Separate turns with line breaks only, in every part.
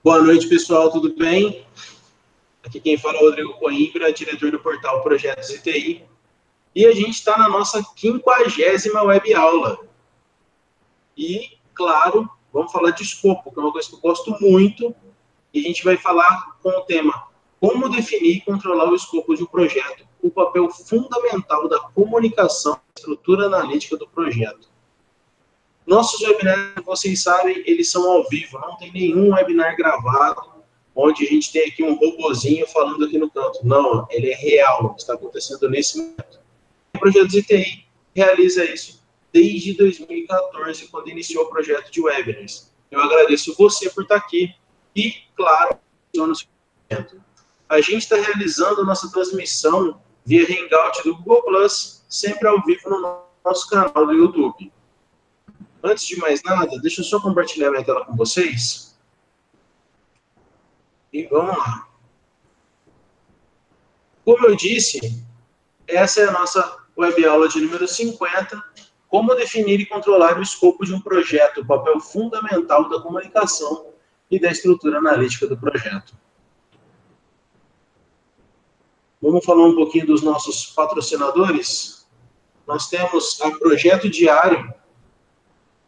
Boa noite, pessoal, tudo bem? Aqui quem fala é o Rodrigo Coimbra, diretor do portal Projetos ITI. E a gente está na nossa 50ª web aula. E, claro, vamos falar de escopo, que é uma coisa que eu gosto muito. E a gente vai falar com o tema como definir e controlar o escopo de um projeto, o papel fundamental da comunicação e estrutura analítica do projeto. Nossos webinars, vocês sabem, eles são ao vivo, não tem nenhum webinar gravado, onde a gente tem aqui um robozinho falando aqui no canto. Não, ele é real, está acontecendo nesse momento. O Projetos ITI realiza isso desde 2014, quando iniciou o projeto de webinars. Eu agradeço você por estar aqui e, claro, a gente está realizando nossa transmissão via Hangout do Google Plus, sempre ao vivo no nosso canal do YouTube. Antes de mais nada, deixa eu só compartilhar minha tela com vocês. E vamos lá. Como eu disse, essa é a nossa web aula de número 50, como definir e controlar o escopo de um projeto, o papel fundamental da comunicação e da estrutura analítica do projeto. Vamos falar um pouquinho dos nossos patrocinadores. Nós temos a Projeto Diário,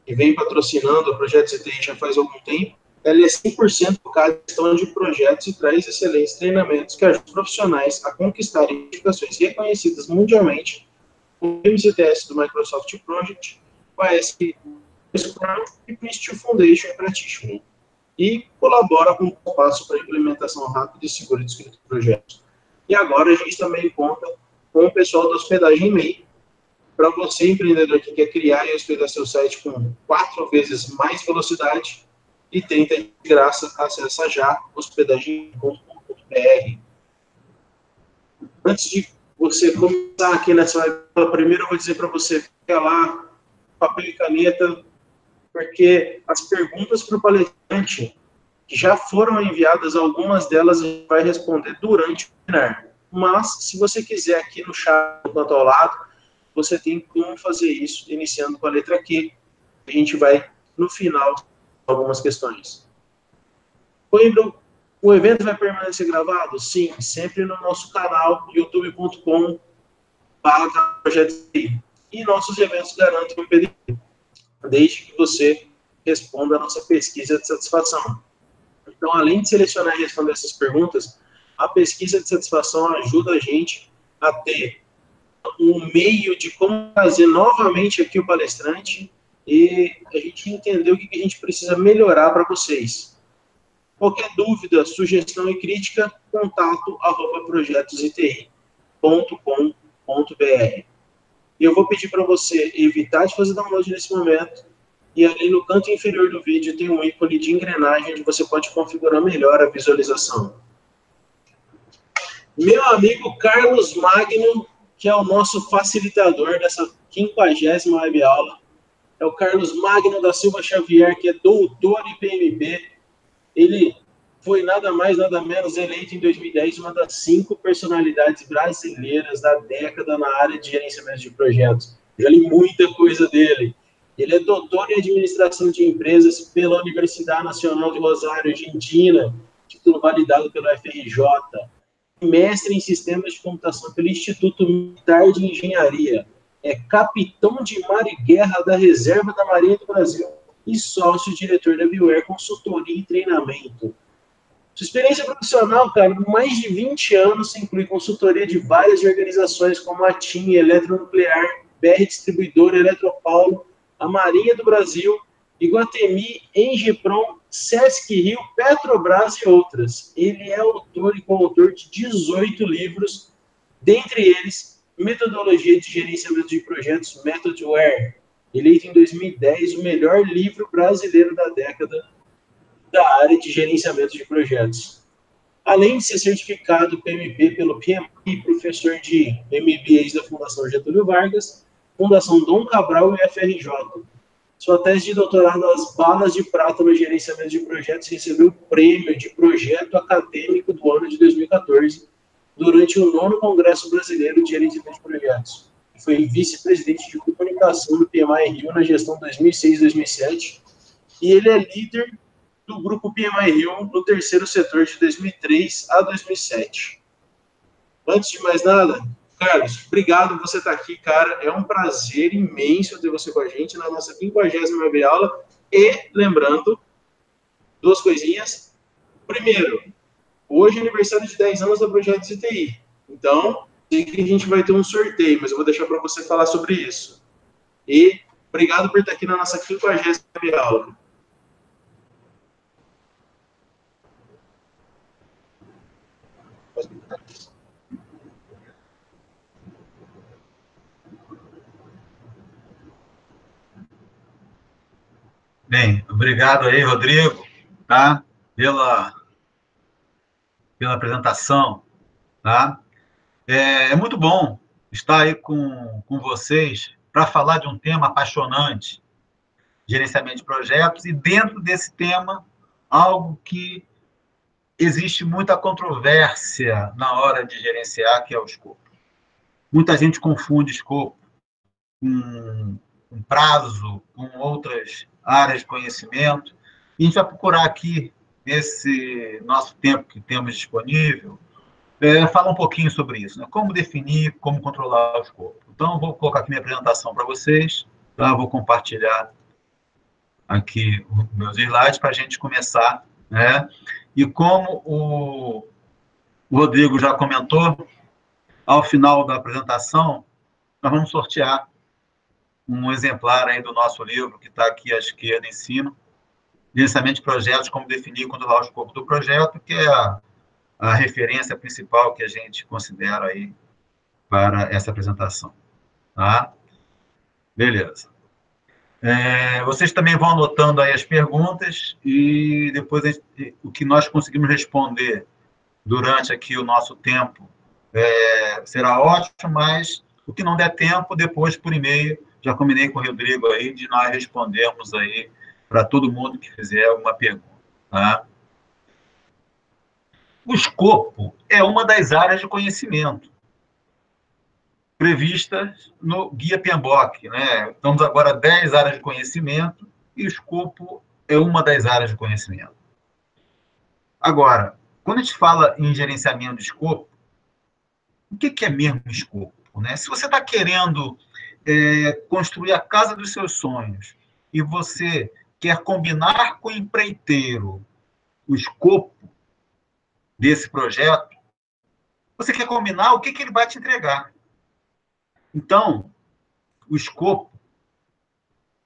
que vem patrocinando o Projeto ITI já faz algum tempo. Ela é 100% focada em gestão de projetos e traz excelentes treinamentos que ajudam os profissionais a conquistarem certificações reconhecidas mundialmente, como o MCTS do Microsoft Project, o ASP Scrum e o Institute Foundation e Practitioner. E colabora com o passo para a implementação rápida e segura de escrita de projetos. E agora a gente também conta com o pessoal da hospedagem MEI, para você, empreendedor que quer criar e hospedar seu site com 4 vezes mais velocidade e 30 de graça, acessa já hospedagem.com.br. Antes de você começar aqui nessa web, primeiro eu vou dizer para você, fica lá, papel e caneta, porque as perguntas para o palestrante que já foram enviadas, algumas delas a gente vai responder durante o webinar. Mas, se você quiser aqui no chat, enquanto ao lado, você tem como fazer isso, iniciando com a letra Q. A gente vai, no final, algumas questões. Coimbra, o evento vai permanecer gravado? Sim, sempre no nosso canal, youtube.com/projetos. E nossos eventos garantem um PDF, desde que você responda a nossa pesquisa de satisfação. Então, além de selecionar e responder essas perguntas, a pesquisa de satisfação ajuda a gente a ter um meio de como trazer novamente aqui o palestrante e a gente entender o que a gente precisa melhorar para vocês. Qualquer dúvida, sugestão e crítica, contato@projetositi.com.br. E eu vou pedir para você evitar de fazer download nesse momento, e ali no canto inferior do vídeo tem um ícone de engrenagem onde você pode configurar melhor a visualização. Meu amigo Carlos Magno, que é o nosso facilitador dessa 50ª web aula. É o Carlos Magno da Silva Xavier, que é doutor em PMP. Ele foi nada mais, nada menos eleito em 2010 uma das 5 personalidades brasileiras da década na área de gerenciamento de projetos. Já li muita coisa dele. Ele é doutor em administração de empresas pela Universidade Nacional de Rosário, Argentina, título validado pelo FRJ. Mestre em Sistemas de Computação pelo Instituto Militar de Engenharia, é capitão de mar e guerra da Reserva da Marinha do Brasil e sócio-diretor da Beware Consultoria e Treinamento. Sua experiência profissional, cara, mais de 20 anos, inclui consultoria de várias organizações como a TIM, Eletronuclear, BR Distribuidora, Eletropaulo, a Marinha do Brasil, Iguatemi, Engeprom, Sesc Rio, Petrobras e outras. Ele é autor e coautor de 18 livros, dentre eles, Metodologia de Gerenciamento de Projetos, Methodware, eleito em 2010 o melhor livro brasileiro da década da área de gerenciamento de projetos. Além de ser certificado PMP pelo PMI e professor de MBAs da Fundação Getúlio Vargas, Fundação Dom Cabral e FRJ. Sua tese de doutorado, As Balas de Prata no Gerenciamento de Projetos, recebeu o prêmio de projeto acadêmico do ano de 2014, durante o 9º Congresso Brasileiro de Gerenciamento de Projetos. Foi vice-presidente de comunicação do PMI Rio na gestão 2006-2007, e ele é líder do Grupo PMI Rio no terceiro setor de 2003 a 2007. Antes de mais nada, Carlos, obrigado por você estar aqui, cara. É um prazer imenso ter você com a gente na nossa 50ª web aula. E, lembrando, duas coisinhas. Primeiro, hoje é aniversário de 10 anos do projeto CTI. Então, sei que a gente vai ter um sorteio, mas eu vou deixar para você falar sobre isso. E obrigado por estar aqui na nossa 50ª aula.
Bem, obrigado aí, Rodrigo, tá? Pela apresentação, tá? É muito bom estar aí com vocês para falar de um tema apaixonante, gerenciamento de projetos, e dentro desse tema, algo que existe muita controvérsia na hora de gerenciar, que é o escopo. Muita gente confunde escopo com prazo, com outras áreas de conhecimento. E a gente vai procurar aqui, nesse nosso tempo que temos disponível, falar um pouquinho sobre isso, né? Como definir, como controlar o escopo. Então, vou colocar aqui minha apresentação para vocês, tá? Vou compartilhar aqui os meus slides para a gente começar, né? E como o Rodrigo já comentou, ao final da apresentação, nós vamos sortear um exemplar aí do nosso livro, que está aqui à esquerda em cima, Gerenciamento de Projetos, como definir e controlar o escopo do projeto, que é a referência principal que a gente considera aí para essa apresentação. Tá? Beleza. Vocês também vão anotando aí as perguntas e depois o que nós conseguimos responder durante aqui o nosso tempo será ótimo, mas o que não der tempo, depois por e-mail, já combinei com o Rodrigo aí de nós respondermos aí para todo mundo que fizer alguma pergunta. Tá? O escopo é uma das áreas de conhecimento previstas no Guia PMBOK. Né? Estamos agora 10 áreas de conhecimento e o escopo é uma das áreas de conhecimento. Agora, quando a gente fala em gerenciamento de escopo, o que é mesmo escopo? Né? Se você está querendo construir a casa dos seus sonhos e você quer combinar com o empreiteiro o escopo desse projeto, você quer combinar o que ele vai te entregar. Então, o escopo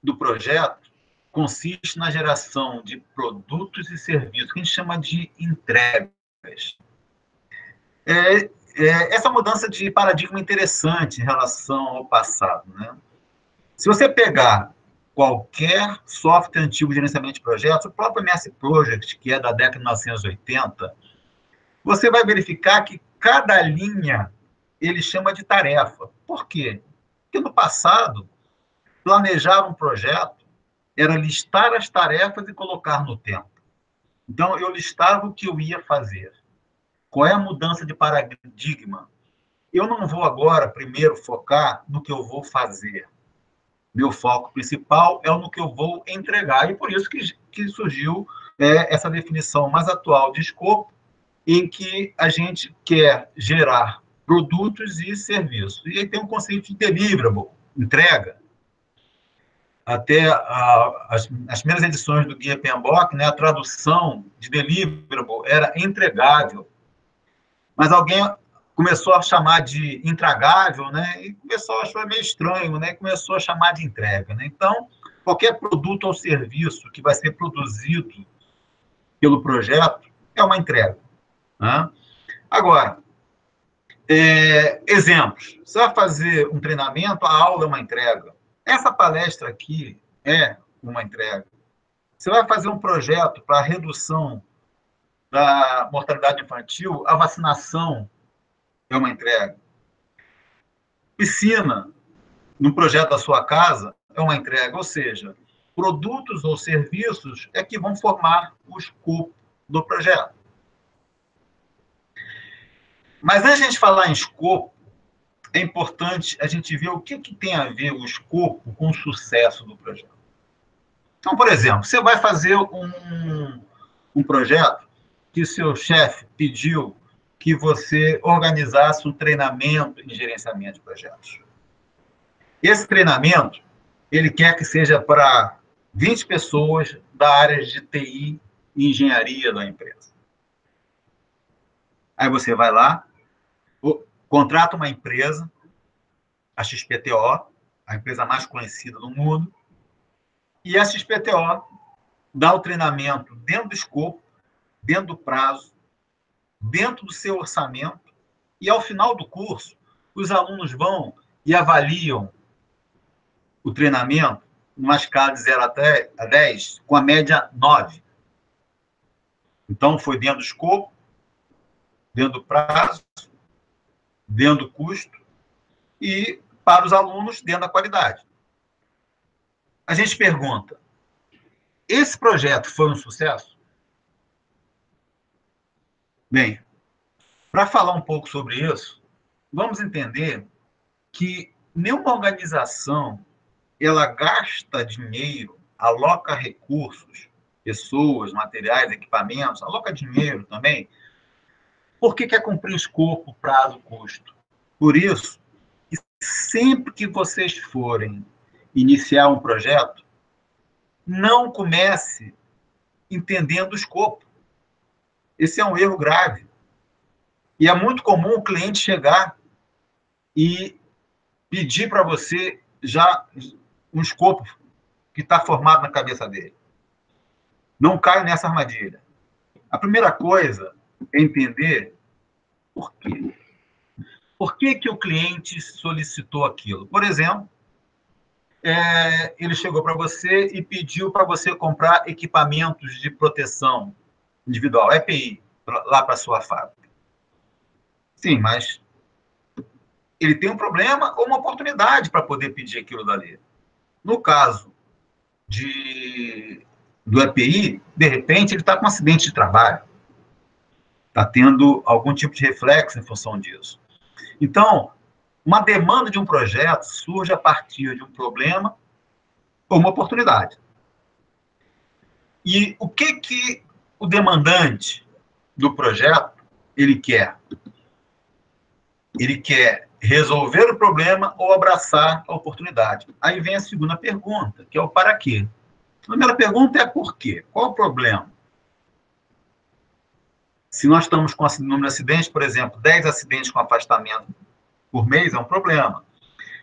do projeto consiste na geração de produtos e serviços, que a gente chama de entregas. Essa mudança de paradigma é interessante em relação ao passado. Né? Se você pegar qualquer software antigo de gerenciamento de projetos, o próprio MS Project, que é da década de 1980, você vai verificar que cada linha ele chama de tarefa. Por quê? Porque no passado, planejar um projeto era listar as tarefas e colocar no tempo. Então, eu listava o que eu ia fazer. Qual é a mudança de paradigma? Eu não vou agora, primeiro, focar no que eu vou fazer. Meu foco principal é no que eu vou entregar. E por isso que surgiu essa definição mais atual de escopo, em que a gente quer gerar produtos e serviços. E aí tem um conceito de deliverable, entrega. Até as primeiras edições do Guia PMBOK, né, a tradução de deliverable era entregável. Mas alguém começou a chamar de intragável, né, e começou a achar meio estranho, né, e começou a chamar de entrega. Né? Então, qualquer produto ou serviço que vai ser produzido pelo projeto é uma entrega. Né? Agora, exemplos. Você vai fazer um treinamento, a aula é uma entrega. Essa palestra aqui é uma entrega. Você vai fazer um projeto para redução da mortalidade infantil, a vacinação é uma entrega. Piscina, no projeto da sua casa, é uma entrega. Ou seja, produtos ou serviços é que vão formar o escopo do projeto. Mas antes de a gente falar em escopo, é importante a gente ver o que tem a ver o escopo com o sucesso do projeto. Então, por exemplo, você vai fazer um projeto que seu chefe pediu que você organizasse um treinamento em gerenciamento de projetos. Esse treinamento, ele quer que seja para 20 pessoas da área de TI e engenharia da empresa. Aí você vai lá, contrata uma empresa, a XPTO, a empresa mais conhecida do mundo, e a XPTO dá o treinamento dentro do escopo, dentro do prazo, dentro do seu orçamento, e ao final do curso, os alunos vão e avaliam o treinamento numa escala de 0 até 10, com a média 9. Então, foi dentro do escopo, dentro do prazo, dentro do custo, e para os alunos, dentro da qualidade. A gente pergunta, esse projeto foi um sucesso? Bem, para falar um pouco sobre isso, vamos entender que nenhuma organização ela gasta dinheiro, aloca recursos, pessoas, materiais, equipamentos, aloca dinheiro também, porque quer cumprir escopo, prazo, custo. Por isso, sempre que vocês forem iniciar um projeto, não comece entendendo o escopo. Esse é um erro grave. E é muito comum o cliente chegar e pedir para você já um escopo que está formado na cabeça dele. Não caia nessa armadilha. A primeira coisa é entender por quê. Por que que o cliente solicitou aquilo? Por exemplo, ele chegou para você e pediu para você comprar equipamentos de proteção individual, EPI, lá para a sua fábrica. Sim, mas ele tem um problema ou uma oportunidade para poder pedir aquilo dali. No caso do EPI, de repente, ele está com um acidente de trabalho. Está tendo algum tipo de reflexo em função disso. Então, uma demanda de um projeto surge a partir de um problema ou uma oportunidade. E o que o demandante do projeto ele quer? Ele quer resolver o problema ou abraçar a oportunidade. Aí vem a segunda pergunta, que é o para quê. A primeira pergunta é por quê? Qual o problema? Se nós estamos com o número de acidentes, por exemplo, 10 acidentes com afastamento por mês, é um problema.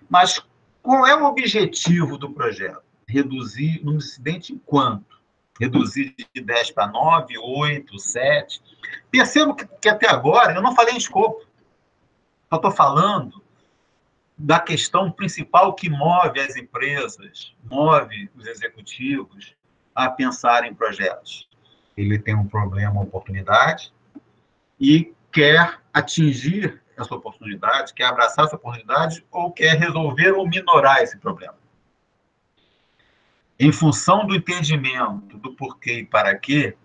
Mas qual é o objetivo do projeto? Reduzir o número de acidentes em quanto? Reduzir de 10 para 9, 8, 7. Percebo que até agora eu não falei em escopo. Só estou falando da questão principal que move as empresas, move os executivos a pensar em projetos. Ele tem um problema, uma oportunidade, e quer atingir essa oportunidade, quer abraçar essa oportunidade ou quer resolver ou minorar esse problema. Em função do entendimento do porquê e para quê,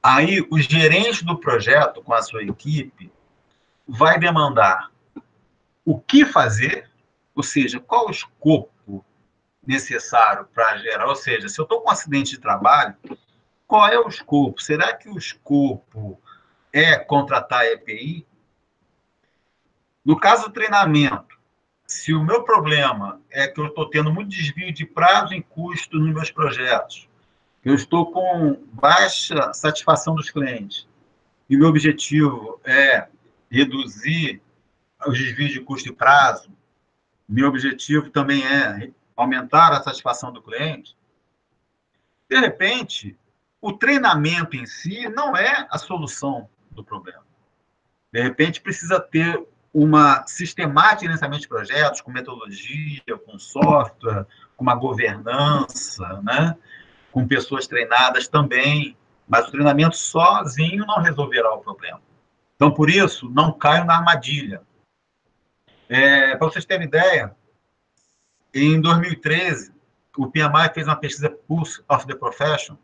aí o gerente do projeto, com a sua equipe, vai demandar o que fazer, ou seja, qual o escopo necessário para gerar, ou seja, se eu estou com um acidente de trabalho, qual é o escopo? Será que o escopo é contratar EPI? No caso do treinamento, se o meu problema é que eu estou tendo muito desvio de prazo e custo nos meus projetos, eu estou com baixa satisfação dos clientes, e o meu objetivo é reduzir os desvios de custo e prazo, meu objetivo também é aumentar a satisfação do cliente, de repente, o treinamento em si não é a solução do problema. De repente, precisa ter uma sistemática de gerenciamento de projetos, com metodologia, com software, com uma governança, né? Com pessoas treinadas também, mas o treinamento sozinho não resolverá o problema. Então, por isso, não caio na armadilha. Para vocês terem ideia, em 2013, o PMI fez uma pesquisa Pulse of the Profession,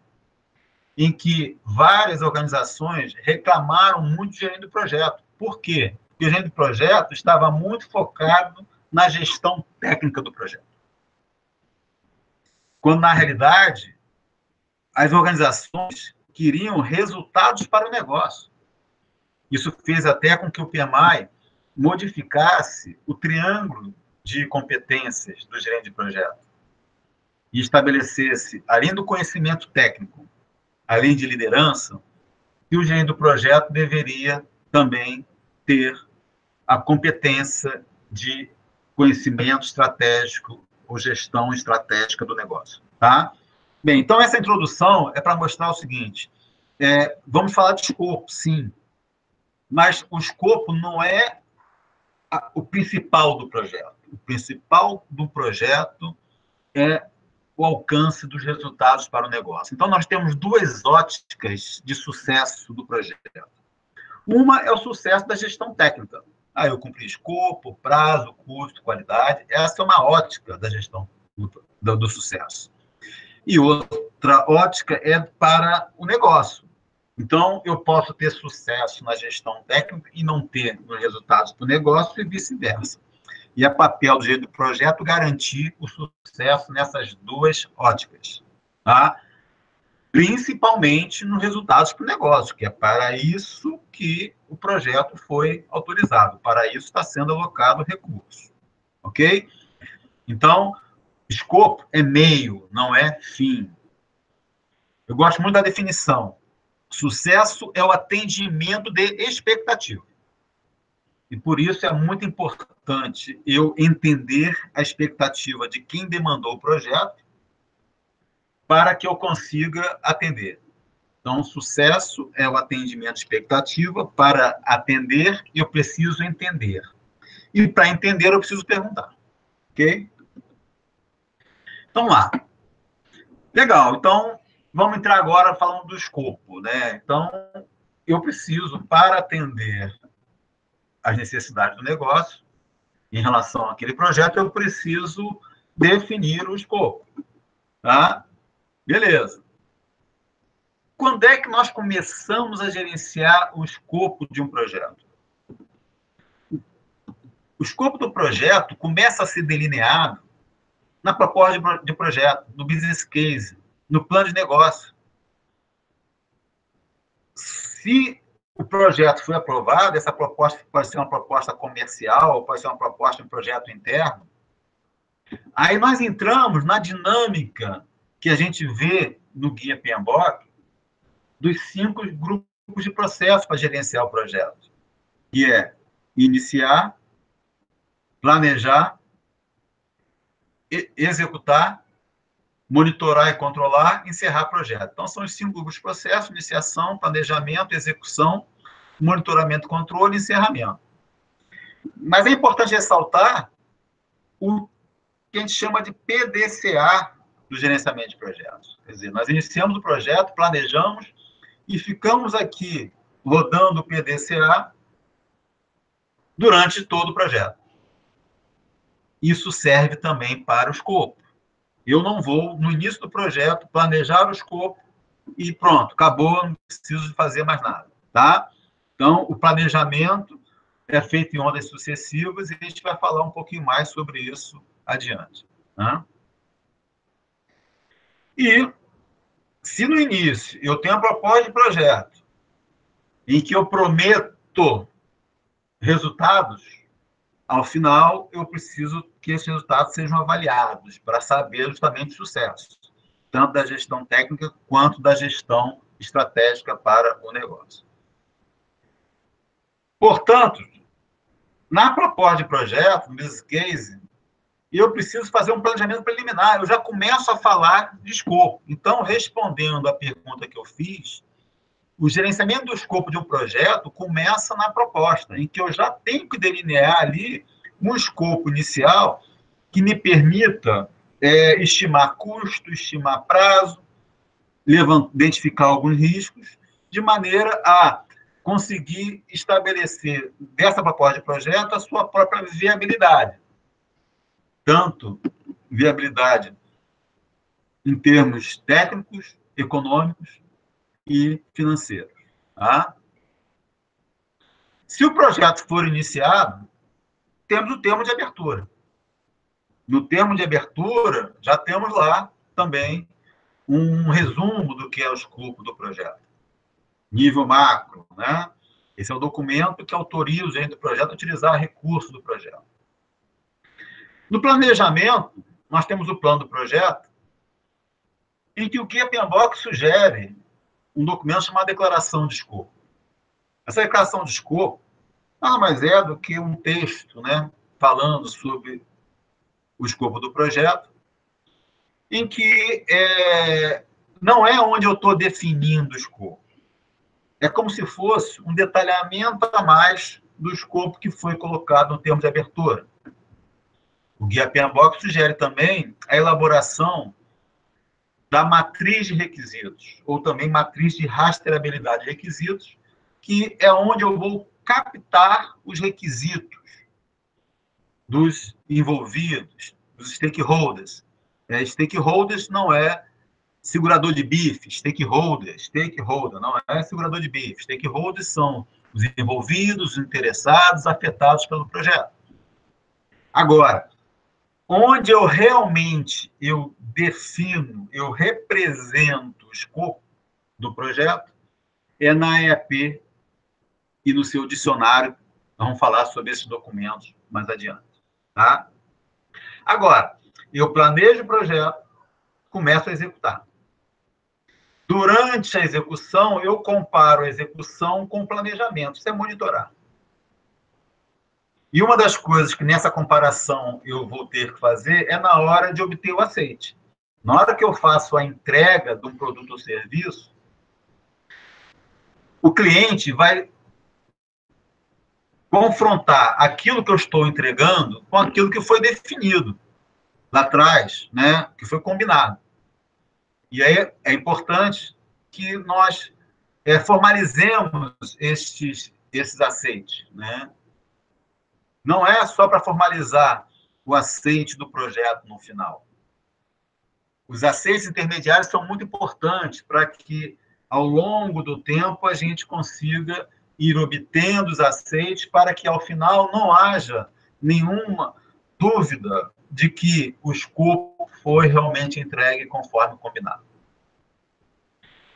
em que várias organizações reclamaram muito do gerente do projeto. Por quê? Porque o gerente do projeto estava muito focado na gestão técnica do projeto. Quando, na realidade, as organizações queriam resultados para o negócio. Isso fez até com que o PMI modificasse o triângulo de competências do gerente de projeto e estabelecesse, além do conhecimento técnico, além de liderança, que o gerente do projeto deveria também ter a competência de conhecimento estratégico ou gestão estratégica do negócio. Tá? Bem, então essa introdução é para mostrar o seguinte, vamos falar de escopo, sim, mas o escopo não é o principal do projeto. O principal do projeto é o alcance dos resultados para o negócio. Então, nós temos duas óticas de sucesso do projeto. Uma é o sucesso da gestão técnica. Eu cumpri escopo, prazo, custo, qualidade. Essa é uma ótica da gestão do sucesso. E outra ótica é para o negócio. Então, eu posso ter sucesso na gestão técnica e não ter nos resultados do negócio e vice-versa. E é papel do gerente do projeto garantir o sucesso nessas duas óticas, tá? Principalmente nos resultados para o negócio, que é para isso que o projeto foi autorizado, para isso está sendo alocado recurso, ok? Então, escopo é meio, não é fim. Eu gosto muito da definição. Sucesso é o atendimento de expectativa. E por isso é muito importante eu entender a expectativa de quem demandou o projeto para que eu consiga atender. Então, sucesso é o atendimento de expectativa. Para atender, eu preciso entender. E para entender, eu preciso perguntar. Ok? Então, lá. Legal. Então, vamos entrar agora falando do escopo, né? Então, eu preciso, para atender as necessidades do negócio, em relação àquele projeto, eu preciso definir o escopo. Tá? Beleza. Quando é que nós começamos a gerenciar o escopo de um projeto? O escopo do projeto começa a ser delineado na proposta de projeto, no business case, no plano de negócio. Se o projeto foi aprovado, essa proposta pode ser uma proposta comercial, pode ser uma proposta de um projeto interno. Aí nós entramos na dinâmica que a gente vê no Guia PMBOK dos 5 grupos de processo para gerenciar o projeto, que é iniciar, planejar, executar, monitorar e controlar, encerrar projeto. Então, são os 5 grupos de processo: iniciação, planejamento, execução, monitoramento, controle e encerramento. Mas é importante ressaltar o que a gente chama de PDCA do gerenciamento de projetos. Quer dizer, nós iniciamos o projeto, planejamos e ficamos aqui rodando o PDCA durante todo o projeto. Isso serve também para o escopo. Eu não vou, no início do projeto, planejar o escopo e pronto, acabou, não preciso fazer mais nada. Tá? Então, o planejamento é feito em ondas sucessivas e a gente vai falar um pouquinho mais sobre isso adiante. Tá? E, se no início eu tenho a proposta de projeto em que eu prometo resultados, ao final eu preciso que esses resultados sejam avaliados para saber justamente o sucesso, tanto da gestão técnica quanto da gestão estratégica para o negócio. Portanto, na proposta de projeto, no business case, eu preciso fazer um planejamento preliminar. Eu já começo a falar de escopo. Então, respondendo à pergunta que eu fiz, o gerenciamento do escopo de um projeto começa na proposta, em que eu já tenho que delinear ali um escopo inicial que me permita estimar custo, estimar prazo, identificar alguns riscos, de maneira a conseguir estabelecer dessa proposta de projeto a sua própria viabilidade. Tanto viabilidade em termos técnicos, econômicos e financeiros. Tá? Se o projeto for iniciado, temos o termo de abertura. No termo de abertura, já temos lá também um resumo do que é o escopo do projeto. Nível macro, né? Esse é o documento que autoriza o gerente do projeto a utilizar recursos do projeto. No planejamento, nós temos o plano do projeto, em que o Guia PMBOK sugere um documento chamado Declaração de Escopo. Essa declaração de escopo nada mais é do que um texto, né, falando sobre o escopo do projeto, em que não é onde eu estou definindo o escopo. É como se fosse um detalhamento a mais do escopo que foi colocado no termo de abertura. O Guia PMBOK sugere também a elaboração da matriz de requisitos, ou também matriz de rastreabilidade de requisitos, que é onde eu vou captar os requisitos dos envolvidos, dos stakeholders. Stakeholders não é segurador de bife, stakeholder não é segurador de bife. Stakeholders são os envolvidos, os interessados, afetados pelo projeto. Agora, onde eu realmente defino, eu represento o escopo do projeto, é na EAP e no seu dicionário. Nós vamos falar sobre esses documentos mais adiante. Tá? Agora, eu planejo o projeto, começo a executar. Durante a execução, eu comparo a execução com o planejamento. Isso é monitorar. E uma das coisas que nessa comparação eu vou ter que fazer é na hora de obter o aceite. Na hora que eu faço a entrega de um produto ou serviço, o cliente vai confrontar aquilo que eu estou entregando com aquilo que foi definido lá atrás, né, que foi combinado. E aí é importante que nós formalizemos esses aceites, né? Não é só para formalizar o aceite do projeto no final. Os aceites intermediários são muito importantes para que, ao longo do tempo, a gente consiga ir obtendo os aceites para que, ao final, não haja nenhuma dúvida de que o escopo foi realmente entregue conforme combinado.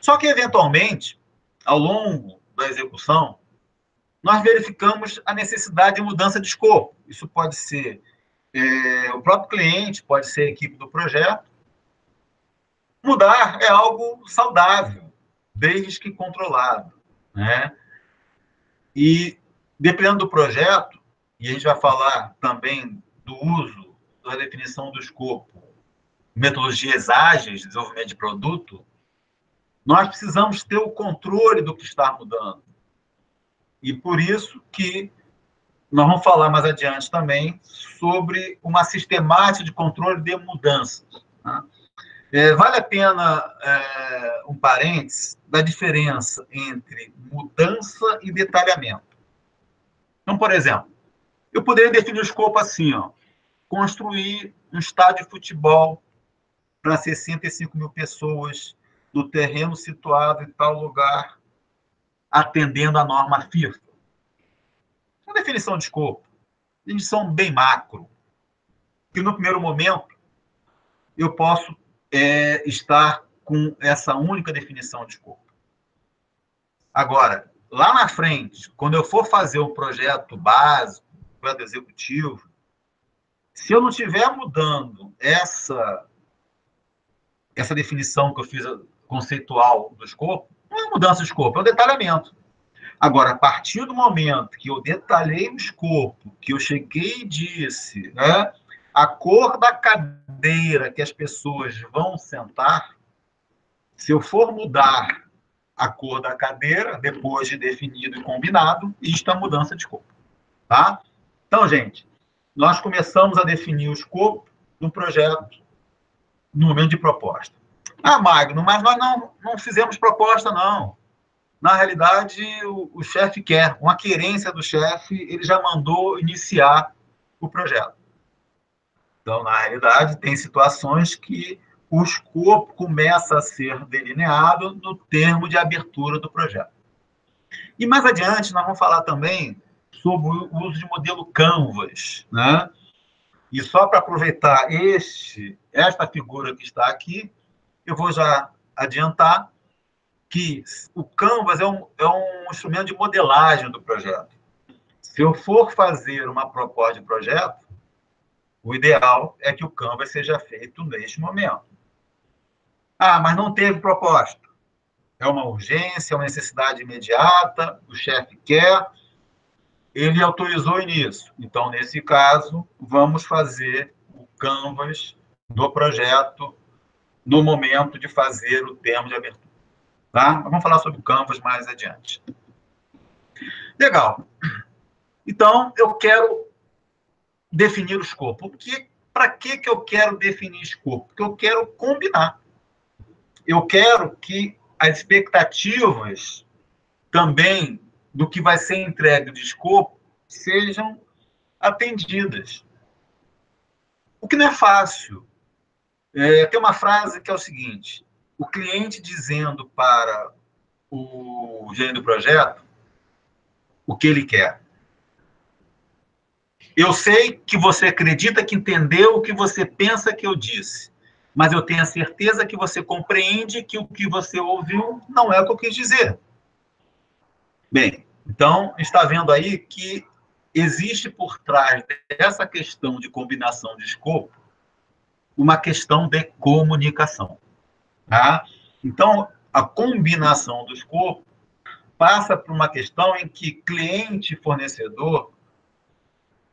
Só que, eventualmente, ao longo da execução, nós verificamos a necessidade de mudança de escopo. Isso pode ser o próprio cliente, pode ser a equipe do projeto. Mudar é algo saudável, desde que controlado, né? E, dependendo do projeto, e a gente vai falar também do uso da definição do escopo, metodologias ágeis de desenvolvimento de produto, nós precisamos ter o controle do que está mudando. E por isso que nós vamos falar mais adiante também sobre uma sistemática de controle de mudanças. Tá? Vale a pena um parênteses da diferença entre mudança e detalhamento. Então, por exemplo, eu poderia definir o escopo assim, ó, construir um estádio de futebol para 65 mil pessoas no terreno situado em tal lugar, atendendo a norma FIFA. Uma definição de escopo, definição bem macro, que no primeiro momento eu posso estar com essa única definição de escopo. Agora, lá na frente, quando eu for fazer um projeto básico, um projeto executivo, se eu não estiver mudando essa definição que eu fiz conceitual do escopo, não é mudança de escopo, é um detalhamento. Agora, a partir do momento que eu detalhei o escopo, que eu cheguei e disse, né, a cor da cadeira que as pessoas vão sentar, se eu for mudar a cor da cadeira, depois de definido e combinado, isto é mudança de escopo. Tá? Então, gente, nós começamos a definir o escopo do projeto no momento de proposta. Ah, Magno, mas nós não fizemos proposta, não. Na realidade, o chefe quer, uma querência do chefe, ele já mandou iniciar o projeto. Então, na realidade, tem situações que o escopo começa a ser delineado no termo de abertura do projeto. E mais adiante, nós vamos falar também sobre o uso de modelo Canvas, né? E só para aproveitar esta figura que está aqui, eu vou já adiantar que o Canvas é um instrumento de modelagem do projeto. Se eu for fazer uma proposta de projeto, o ideal é que o Canvas seja feito neste momento. Ah, mas não teve proposta. É uma urgência, é uma necessidade imediata, o chefe quer, ele autorizou o início. Então, nesse caso, vamos fazer o Canvas do projeto no momento de fazer o termo de abertura. Tá? Vamos falar sobre o Canvas mais adiante. Legal. Então, eu quero definir o escopo. Para que eu quero definir escopo? Porque eu quero combinar. Eu quero que as expectativas também do que vai ser entregue de escopo sejam atendidas. O que não é fácil. Tem uma frase que é o seguinte: o cliente dizendo para o gerente do projeto o que ele quer. Eu sei que você acredita que entendeu o que você pensa que eu disse, mas eu tenho a certeza que você compreende que o que você ouviu não é o que eu quis dizer. Bem, então, está vendo aí que existe por trás dessa questão de combinação de escopo uma questão de comunicação. Tá? Então, a combinação do escopo passa por uma questão em que cliente e fornecedor,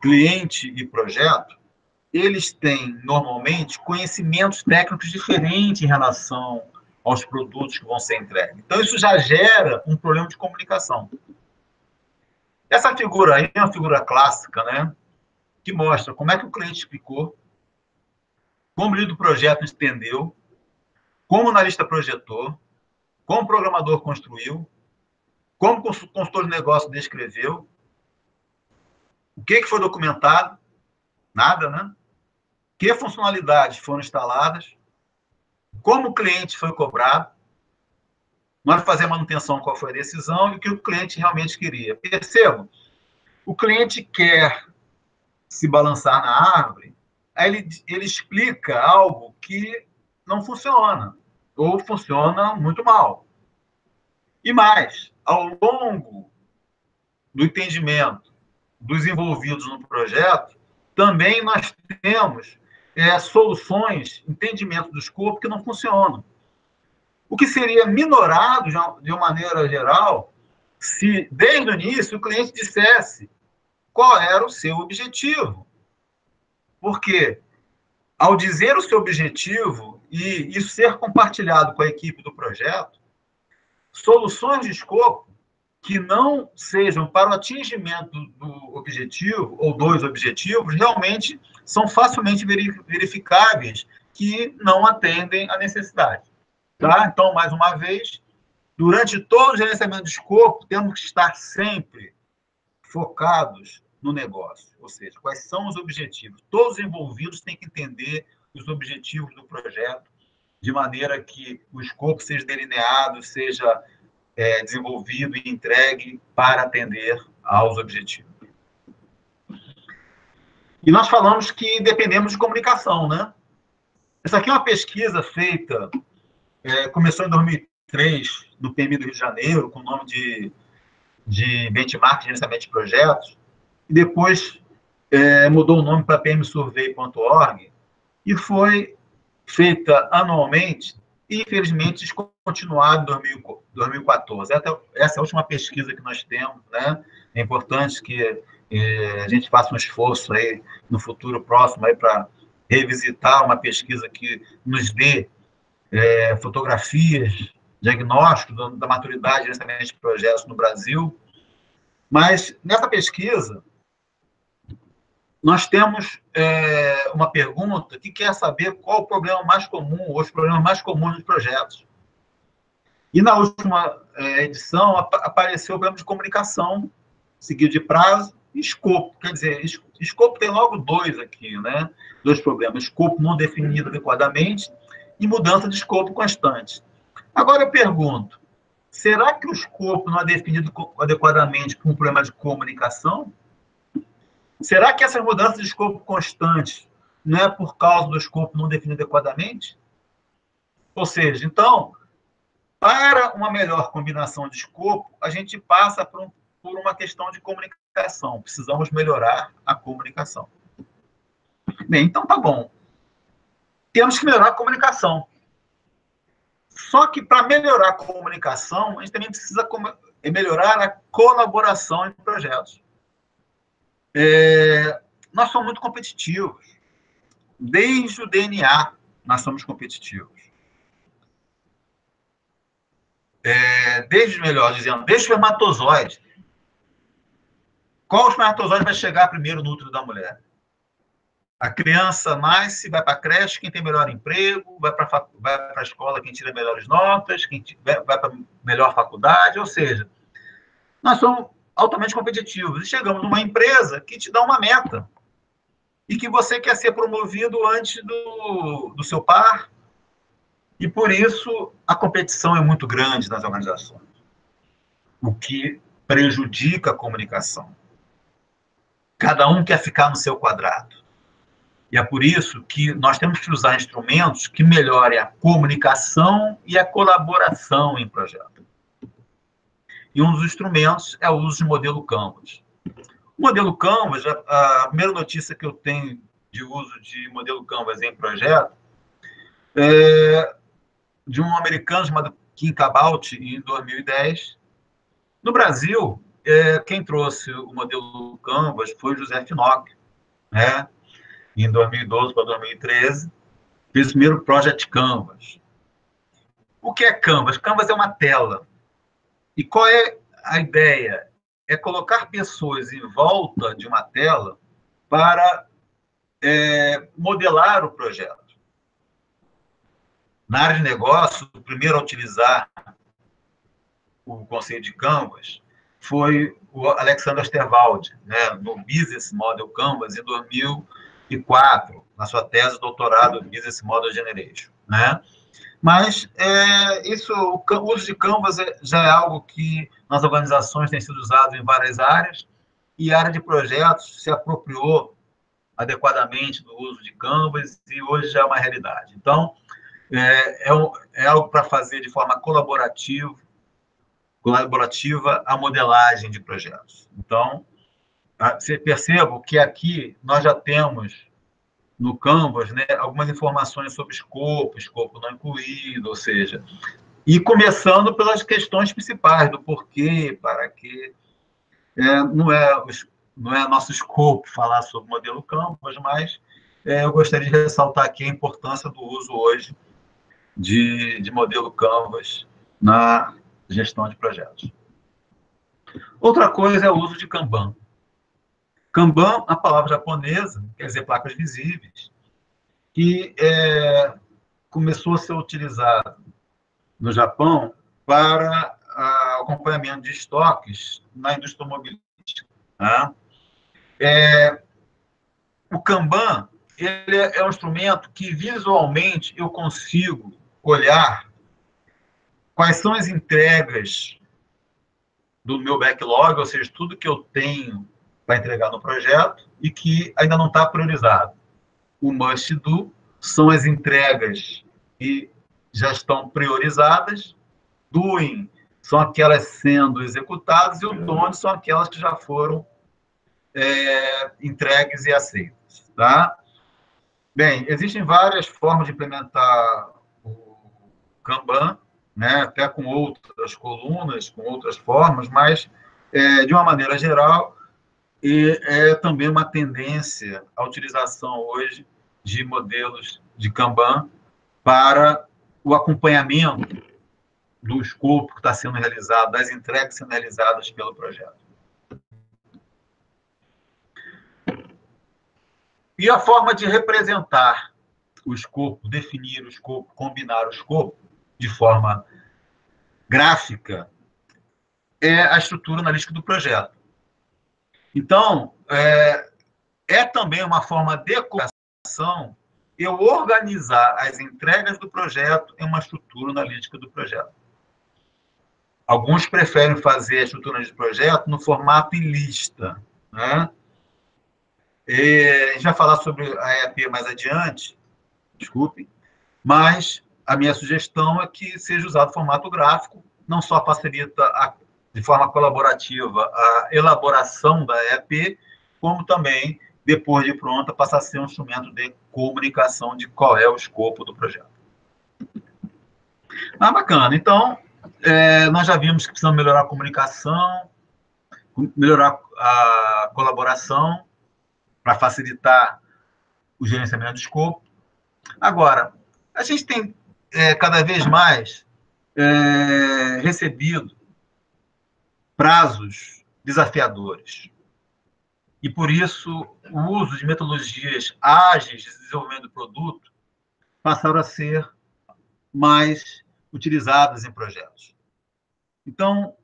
cliente e projeto, eles têm, normalmente, conhecimentos técnicos diferentes em relação aos produtos que vão ser entregues. Então, isso já gera um problema de comunicação. Essa figura aí é uma figura clássica, né? Que mostra como é que o cliente explicou, como o líder do projeto entendeu, como o analista projetou, como o programador construiu, como o consultor de negócio descreveu, o que foi documentado, nada, né? Que funcionalidades foram instaladas, como o cliente foi cobrado, na hora de fazer a manutenção, qual foi a decisão e o que o cliente realmente queria. Percebam, o cliente quer se balançar na árvore, aí ele explica algo que não funciona, ou funciona muito mal. E mais, ao longo do entendimento dos envolvidos no projeto, também nós temos soluções, entendimento do escopo que não funcionam. O que seria minorado, de uma maneira geral, se, desde o início, o cliente dissesse qual era o seu objetivo. Porque, ao dizer o seu objetivo e isso ser compartilhado com a equipe do projeto, soluções de escopo que não sejam para o atingimento do objetivo ou dos objetivos, realmente são facilmente verificáveis que não atendem à necessidade. Tá? Então, mais uma vez, durante todo o gerenciamento de escopo, temos que estar sempre focados no negócio, ou seja, quais são os objetivos. Todos os envolvidos têm que entender os objetivos do projeto, de maneira que o escopo seja delineado, seja desenvolvido e entregue para atender aos objetivos. E nós falamos que dependemos de comunicação, né? Essa aqui é uma pesquisa feita, começou em 2003, no PMI do Rio de Janeiro, com o nome de Benchmark de Gerenciamento de Projetos, e depois mudou o nome para pmsurvey.org, e foi feita anualmente e, infelizmente, descontinuado em 2014. Essa é a última pesquisa que nós temos, né? É importante que a gente faça um esforço aí no futuro próximo aí para revisitar uma pesquisa que nos dê fotografias, diagnóstico da maturidade de gerenciamento de projetos no Brasil. Mas, nessa pesquisa, nós temos uma pergunta que quer saber qual o problema mais comum, ou os problemas mais comuns dos projetos. E na última edição apareceu o problema de comunicação, seguido de prazo e escopo. Quer dizer, escopo tem logo dois aqui, né? Dois problemas: escopo não definido adequadamente e mudança de escopo constante. Agora eu pergunto, será que o escopo não é definido adequadamente por um problema de comunicação? Será que essas mudanças de escopo constantes não é por causa do escopo não definido adequadamente? Ou seja, então, para uma melhor combinação de escopo, a gente passa por uma questão de comunicação. Precisamos melhorar a comunicação. Bem, então tá bom. Temos que melhorar a comunicação. Só que para melhorar a comunicação, a gente também precisa melhorar a colaboração em projetos. Nós somos muito competitivos. Desde o DNA, nós somos competitivos. Desde desde o espermatozoide. Qual espermatozoide vai chegar primeiro no útero da mulher? A criança nasce, vai para a creche, quem tem melhor emprego, vai para a escola, quem tira melhores notas, quem vai para a melhor faculdade, ou seja, nós somos altamente competitivos. E chegamos numa empresa que te dá uma meta e que você quer ser promovido antes do seu par, e por isso a competição é muito grande nas organizações, o que prejudica a comunicação. Cada um quer ficar no seu quadrado. E é por isso que nós temos que usar instrumentos que melhorem a comunicação e a colaboração em projeto. E um dos instrumentos é o uso de modelo Canvas. O modelo Canvas, a primeira notícia que eu tenho de uso de modelo Canvas em projeto é de um americano chamado Kim Cabalt, em 2010. No Brasil, quem trouxe o modelo Canvas foi o José Finock, né? Em 2012 para 2013, fez o primeiro Project Canvas. O que é Canvas? Canvas é uma tela. E qual é a ideia? É colocar pessoas em volta de uma tela para modelar o projeto. Na área de negócio, o primeiro a utilizar o conceito de Canvas foi o Alexander Osterwald, né, no Business Model Canvas, em 2004, na sua tese de doutorado Business Model Generation, né? Mas o uso de Canvas já é algo que nas organizações tem sido usado em várias áreas, e a área de projetos se apropriou adequadamente do uso de Canvas, e hoje já é uma realidade. Então, é algo para fazer de forma colaborativa a modelagem de projetos. Então, você perceba que aqui nós já temos no Canvas, né, algumas informações sobre escopo não incluído, ou seja, e começando pelas questões principais do porquê, para quê. Não é nosso escopo falar sobre o modelo Canvas, mas eu gostaria de ressaltar aqui a importância do uso hoje de modelo Canvas na gestão de projetos. Outra coisa é o uso de Kanban. Kanban, a palavra japonesa, quer dizer placas visíveis, que começou a ser utilizado no Japão para acompanhamento de estoques na indústria automobilística. Tá? O Kanban ele é um instrumento que visualmente eu consigo olhar quais são as entregas do meu backlog, ou seja, tudo que eu tenho para entregar no projeto e que ainda não está priorizado. O must do são as entregas que já estão priorizadas, doing são aquelas sendo executadas e o done são aquelas que já foram entregues e aceitas. Tá? Bem, existem várias formas de implementar o Kanban, né, até com outras colunas, com outras formas, mas, de uma maneira geral, é também uma tendência a utilização hoje de modelos de Kanban para o acompanhamento do escopo que está sendo realizado, das entregas sendo realizadas pelo projeto. E a forma de representar o escopo, definir o escopo, combinar o escopo de forma gráfica é a estrutura analítica do projeto. Então, também uma forma de comunicação eu organizar as entregas do projeto em uma estrutura analítica do projeto. Alguns preferem fazer a estrutura analítica do projeto no formato em lista, né? A gente vai falar sobre a EAP mais adiante, desculpem, mas a minha sugestão é que seja usado o formato gráfico, não só facilita de forma colaborativa a elaboração da EAP, como também, depois de pronta, passa a ser um instrumento de comunicação de qual é o escopo do projeto. Bacana. Então, nós já vimos que precisamos melhorar a comunicação, melhorar a colaboração para facilitar o gerenciamento de escopo. Agora, a gente tem cada vez mais recebido prazos desafiadores. E, por isso, o uso de metodologias ágeis de desenvolvimento do produto passaram a ser mais utilizadas em projetos. Então,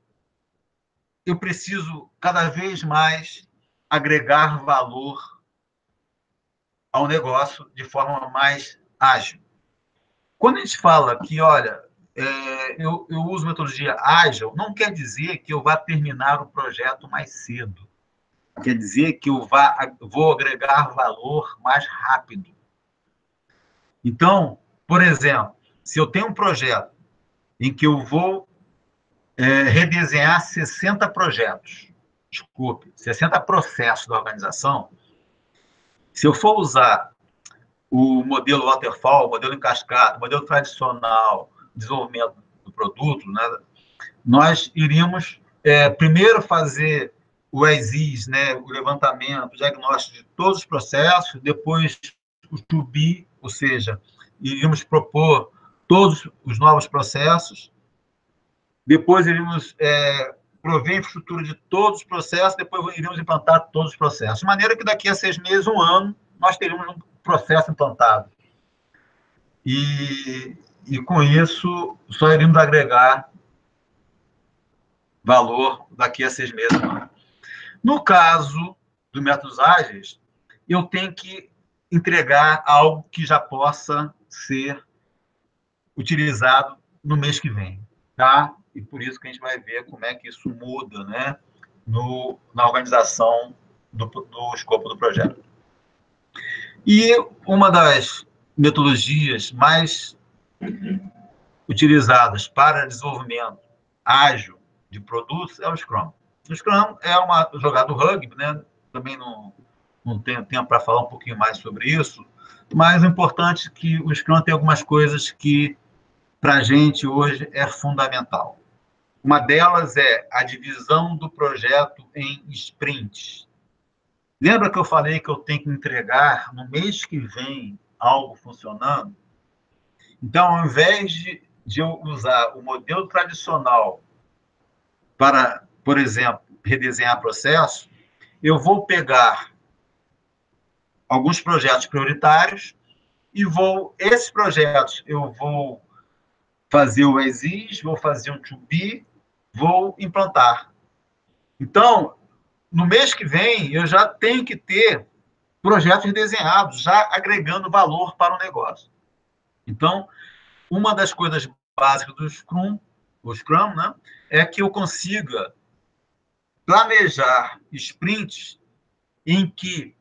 eu preciso cada vez mais agregar valor ao negócio de forma mais ágil. Quando a gente fala que, olha, eu uso metodologia ágil, não quer dizer que eu vá terminar o projeto mais cedo. Quer dizer que eu vou agregar valor mais rápido. Então, por exemplo, se eu tenho um projeto em que eu vou redesenhar 60 projetos, 60 processos da organização, se eu for usar o modelo waterfall, o modelo em cascata, o modelo tradicional, desenvolvimento do produto, né, nós iríamos primeiro fazer o as-is, né, o levantamento, o diagnóstico de todos os processos, depois o to-be, ou seja, iríamos propor todos os novos processos, depois iríamos prover a infraestrutura de todos os processos, depois iríamos implantar todos os processos. De maneira que daqui a 6 meses, 1 ano, nós teríamos um processo implantado. E com isso, só iríamos agregar valor daqui a 6 meses, 1 ano. No caso dos métodos ágeis, eu tenho que entregar algo que já possa ser utilizado no mês que vem, tá? E por isso que a gente vai ver como é que isso muda, né, na organização do escopo do projeto. E uma das metodologias mais utilizadas para desenvolvimento ágil de produtos é o Scrum. O Scrum é uma jogada do rugby, né? Também não tenho tempo para falar um pouquinho mais sobre isso, mas o importante é que o Scrum tem algumas coisas que, para a gente, hoje, é fundamental. Uma delas é a divisão do projeto em sprints. Lembra que eu falei que eu tenho que entregar, no mês que vem, algo funcionando? Então, ao invés de eu usar o modelo tradicional para, por exemplo, redesenhar processo, eu vou pegar alguns projetos prioritários e esses projetos eu vou fazer o as-is, vou fazer um to-be, vou implantar. Então, no mês que vem, eu já tenho que ter projetos desenhados, já agregando valor para o negócio. Então, uma das coisas básicas do Scrum, né, é que eu consiga planejar sprints em que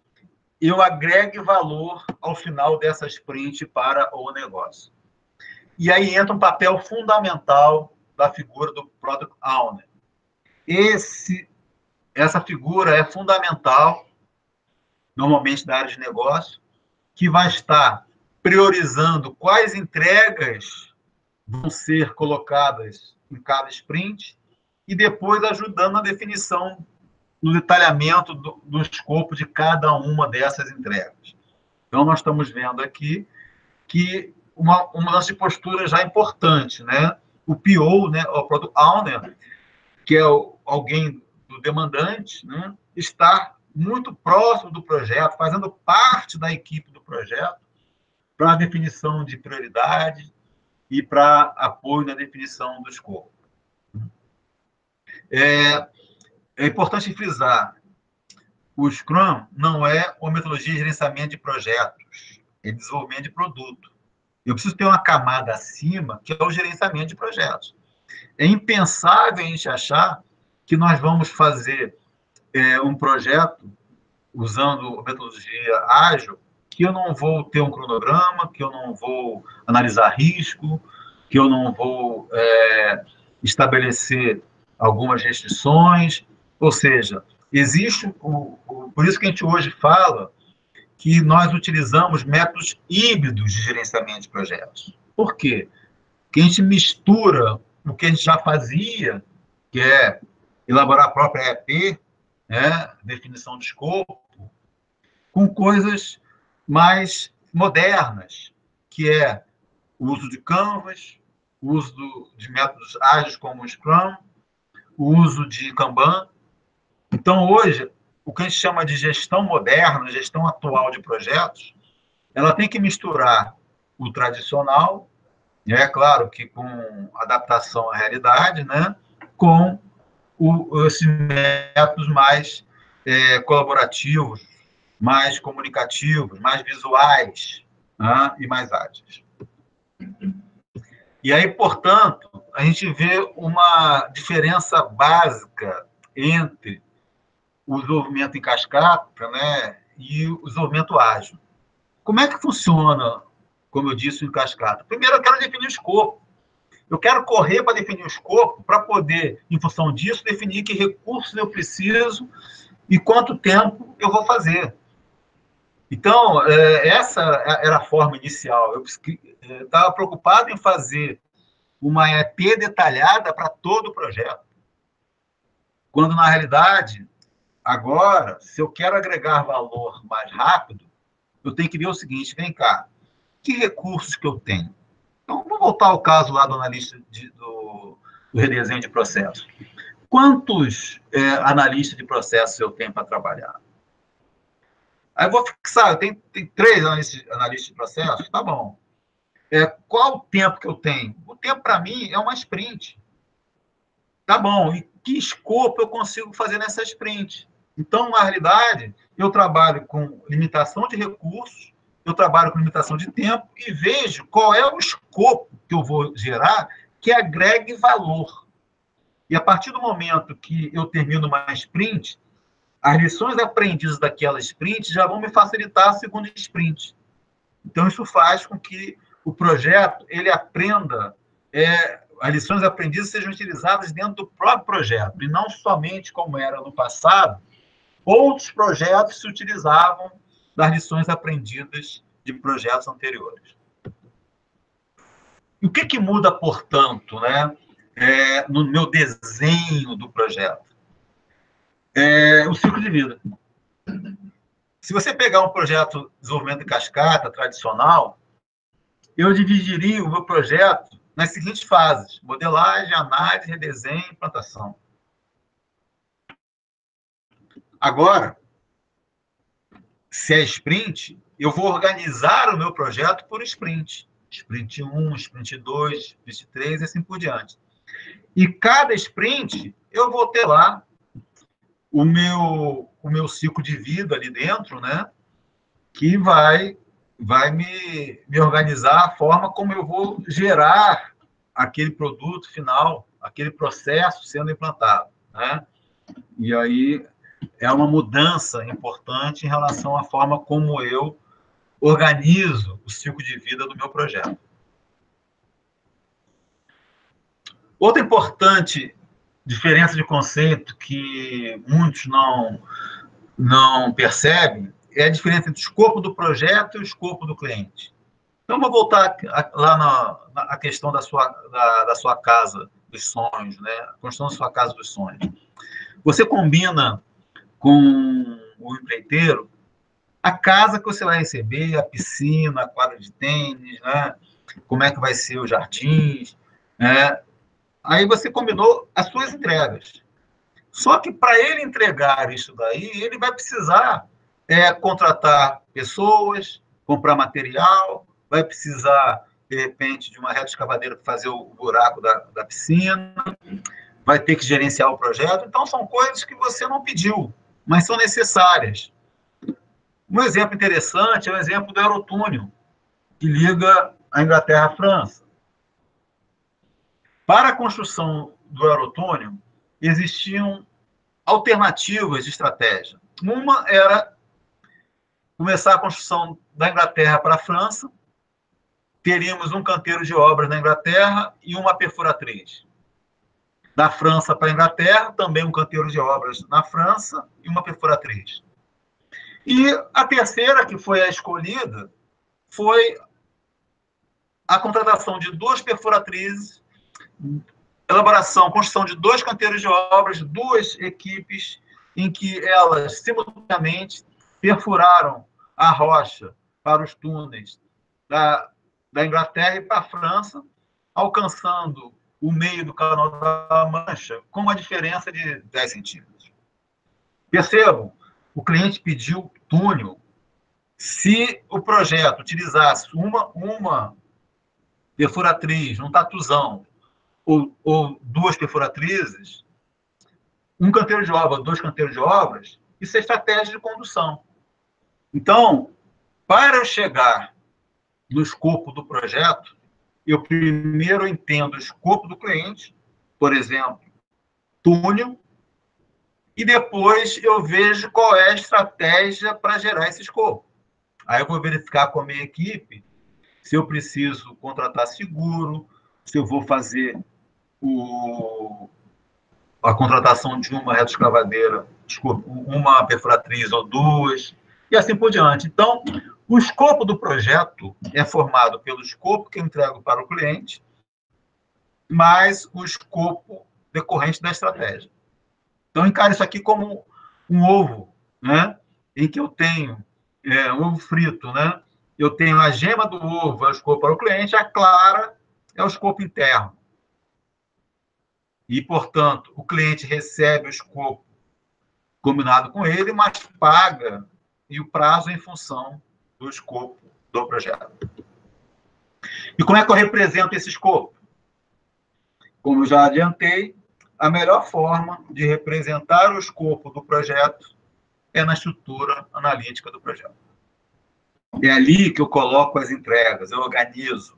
eu agregue valor ao final dessa sprint para o negócio. E aí entra um papel fundamental da figura do Product Owner. Essa figura é fundamental, normalmente da área de negócio, que vai estar priorizando quais entregas vão ser colocadas em cada sprint e depois ajudando na definição, no detalhamento do escopo de cada uma dessas entregas. Então, nós estamos vendo aqui que uma mudança de postura já importante, né? O PO, né, o Product Owner, que é alguém do demandante, né, está muito próximo do projeto, fazendo parte da equipe do projeto, para a definição de prioridade e para apoio na definição do escopo. É importante frisar, o Scrum não é uma metodologia de gerenciamento de projetos, é desenvolvimento de produto. Eu preciso ter uma camada acima, que é o gerenciamento de projetos. É impensável a gente achar que nós vamos fazer um projeto usando a metodologia ágil que eu não vou ter um cronograma, que eu não vou analisar risco, que eu não vou estabelecer algumas restrições. Ou seja, existe, por isso que a gente hoje fala que nós utilizamos métodos híbridos de gerenciamento de projetos. Por quê? Porque a gente mistura o que a gente já fazia, que é elaborar a própria EP, né, definição de escopo, com coisas mais modernas, que é o uso de Canvas, o uso de métodos ágeis como o Scrum, o uso de Kanban. Então, hoje, o que a gente chama de gestão moderna, gestão atual de projetos, ela tem que misturar o tradicional, é claro que com adaptação à realidade, né, com esses métodos mais colaborativos, mais comunicativos, mais visuais, né, e mais ágeis. E aí, portanto, a gente vê uma diferença básica entre o desenvolvimento em cascata, né, e o desenvolvimento ágil. Como é que funciona, como eu disse, em cascata? Primeiro, eu quero definir o escopo. Eu quero correr para definir o escopo, para poder, em função disso, definir que recursos eu preciso e quanto tempo eu vou fazer. Então, essa era a forma inicial. Eu estava preocupado em fazer uma EP detalhada para todo o projeto. Quando, na realidade, agora, se eu quero agregar valor mais rápido, eu tenho que ver o seguinte, vem cá, que recursos que eu tenho? Então, vou voltar ao caso lá do analista do redesenho de processo. Quantos analistas de processo eu tenho para trabalhar? Aí eu vou fixar, eu tenho 3 analistas de processo, tá bom. Qual o tempo que eu tenho? O tempo, para mim, é uma sprint. Tá bom, e que escopo eu consigo fazer nessa sprint? Então, na realidade, eu trabalho com limitação de recursos, eu trabalho com limitação de tempo e vejo qual é o escopo que eu vou gerar que agregue valor. E a partir do momento que eu termino uma sprint, as lições aprendidas daquela sprint já vão me facilitar a segunda sprint. Então, isso faz com que o projeto ele aprenda, as lições aprendidas sejam utilizadas dentro do próprio projeto, e não somente como era no passado, outros projetos se utilizavam das lições aprendidas de projetos anteriores. E o que muda, portanto, né, no meu desenho do projeto? O ciclo de vida. Se você pegar um projeto de desenvolvimento em cascata tradicional, eu dividiria o meu projeto nas seguintes fases: modelagem, análise, redesenho e implantação. Agora, se é sprint, eu vou organizar o meu projeto por sprint. Sprint 1, sprint 2, sprint 3 e assim por diante. E cada sprint, eu vou ter lá o meu ciclo de vida ali dentro, né? Que vai me organizar a forma como eu vou gerar aquele produto final, aquele processo sendo implantado, né? E aí é uma mudança importante em relação à forma como eu organizo o ciclo de vida do meu projeto. Outra importante diferença de conceito que muitos não percebem é a diferença entre o escopo do projeto e o escopo do cliente. Então, vou voltar lá na questão da sua casa dos sonhos, né? A construção da sua casa dos sonhos. Você combina com o empreiteiro a casa que você vai receber, a piscina, a quadra de tênis, né? Como é que vai ser os jardins, né? Aí você combinou as suas entregas. Só que para ele entregar isso daí, ele vai precisar contratar pessoas, comprar material, vai precisar, de repente, de uma reta escavadeira para fazer o buraco da piscina, vai ter que gerenciar o projeto. Então, são coisas que você não pediu, mas são necessárias. Um exemplo interessante é o exemplo do Eurotúnel, que liga a Inglaterra à França. Para a construção do Eurotúnel, existiam alternativas de estratégia. Uma era começar a construção da Inglaterra para a França, teríamos um canteiro de obras na Inglaterra e uma perfuratriz. Da França para a Inglaterra, também um canteiro de obras na França e uma perfuratriz. E a terceira, que foi a escolhida, foi a contratação de 2 perfuratrizes, elaboração, construção de 2 canteiros de obras, 2 equipes em que elas simultaneamente perfuraram a rocha para os túneis da Inglaterra e para a França, alcançando o meio do Canal da Mancha com uma diferença de 10 centímetros. Percebam, o cliente pediu túnel. Se o projeto utilizasse uma perfuratriz, um tatuzão, ou 2 perfuratrizes, um canteiro de obra, 2 canteiros de obras, isso é estratégia de condução. Então, para eu chegar no escopo do projeto, eu primeiro entendo o escopo do cliente, por exemplo, túnel, e depois eu vejo qual é a estratégia para gerar esse escopo. Aí eu vou verificar com a minha equipe se eu preciso contratar seguro, se eu vou fazer a contratação de uma retroescavadeira, desculpa, uma perfuratriz ou 2, e assim por diante. Então, o escopo do projeto é formado pelo escopo que eu entrego para o cliente, mais o escopo decorrente da estratégia. Então, encare isso aqui como um ovo, né? Em que eu tenho um ovo frito, né? Eu tenho a gema do ovo, é o escopo para o cliente, a clara é o escopo interno. E, portanto, o cliente recebe o escopo combinado com ele, mas paga e o prazo em função do escopo do projeto. E como é que eu represento esse escopo? Como eu já adiantei, a melhor forma de representar o escopo do projeto é na estrutura analítica do projeto. É ali que eu coloco as entregas, eu organizo.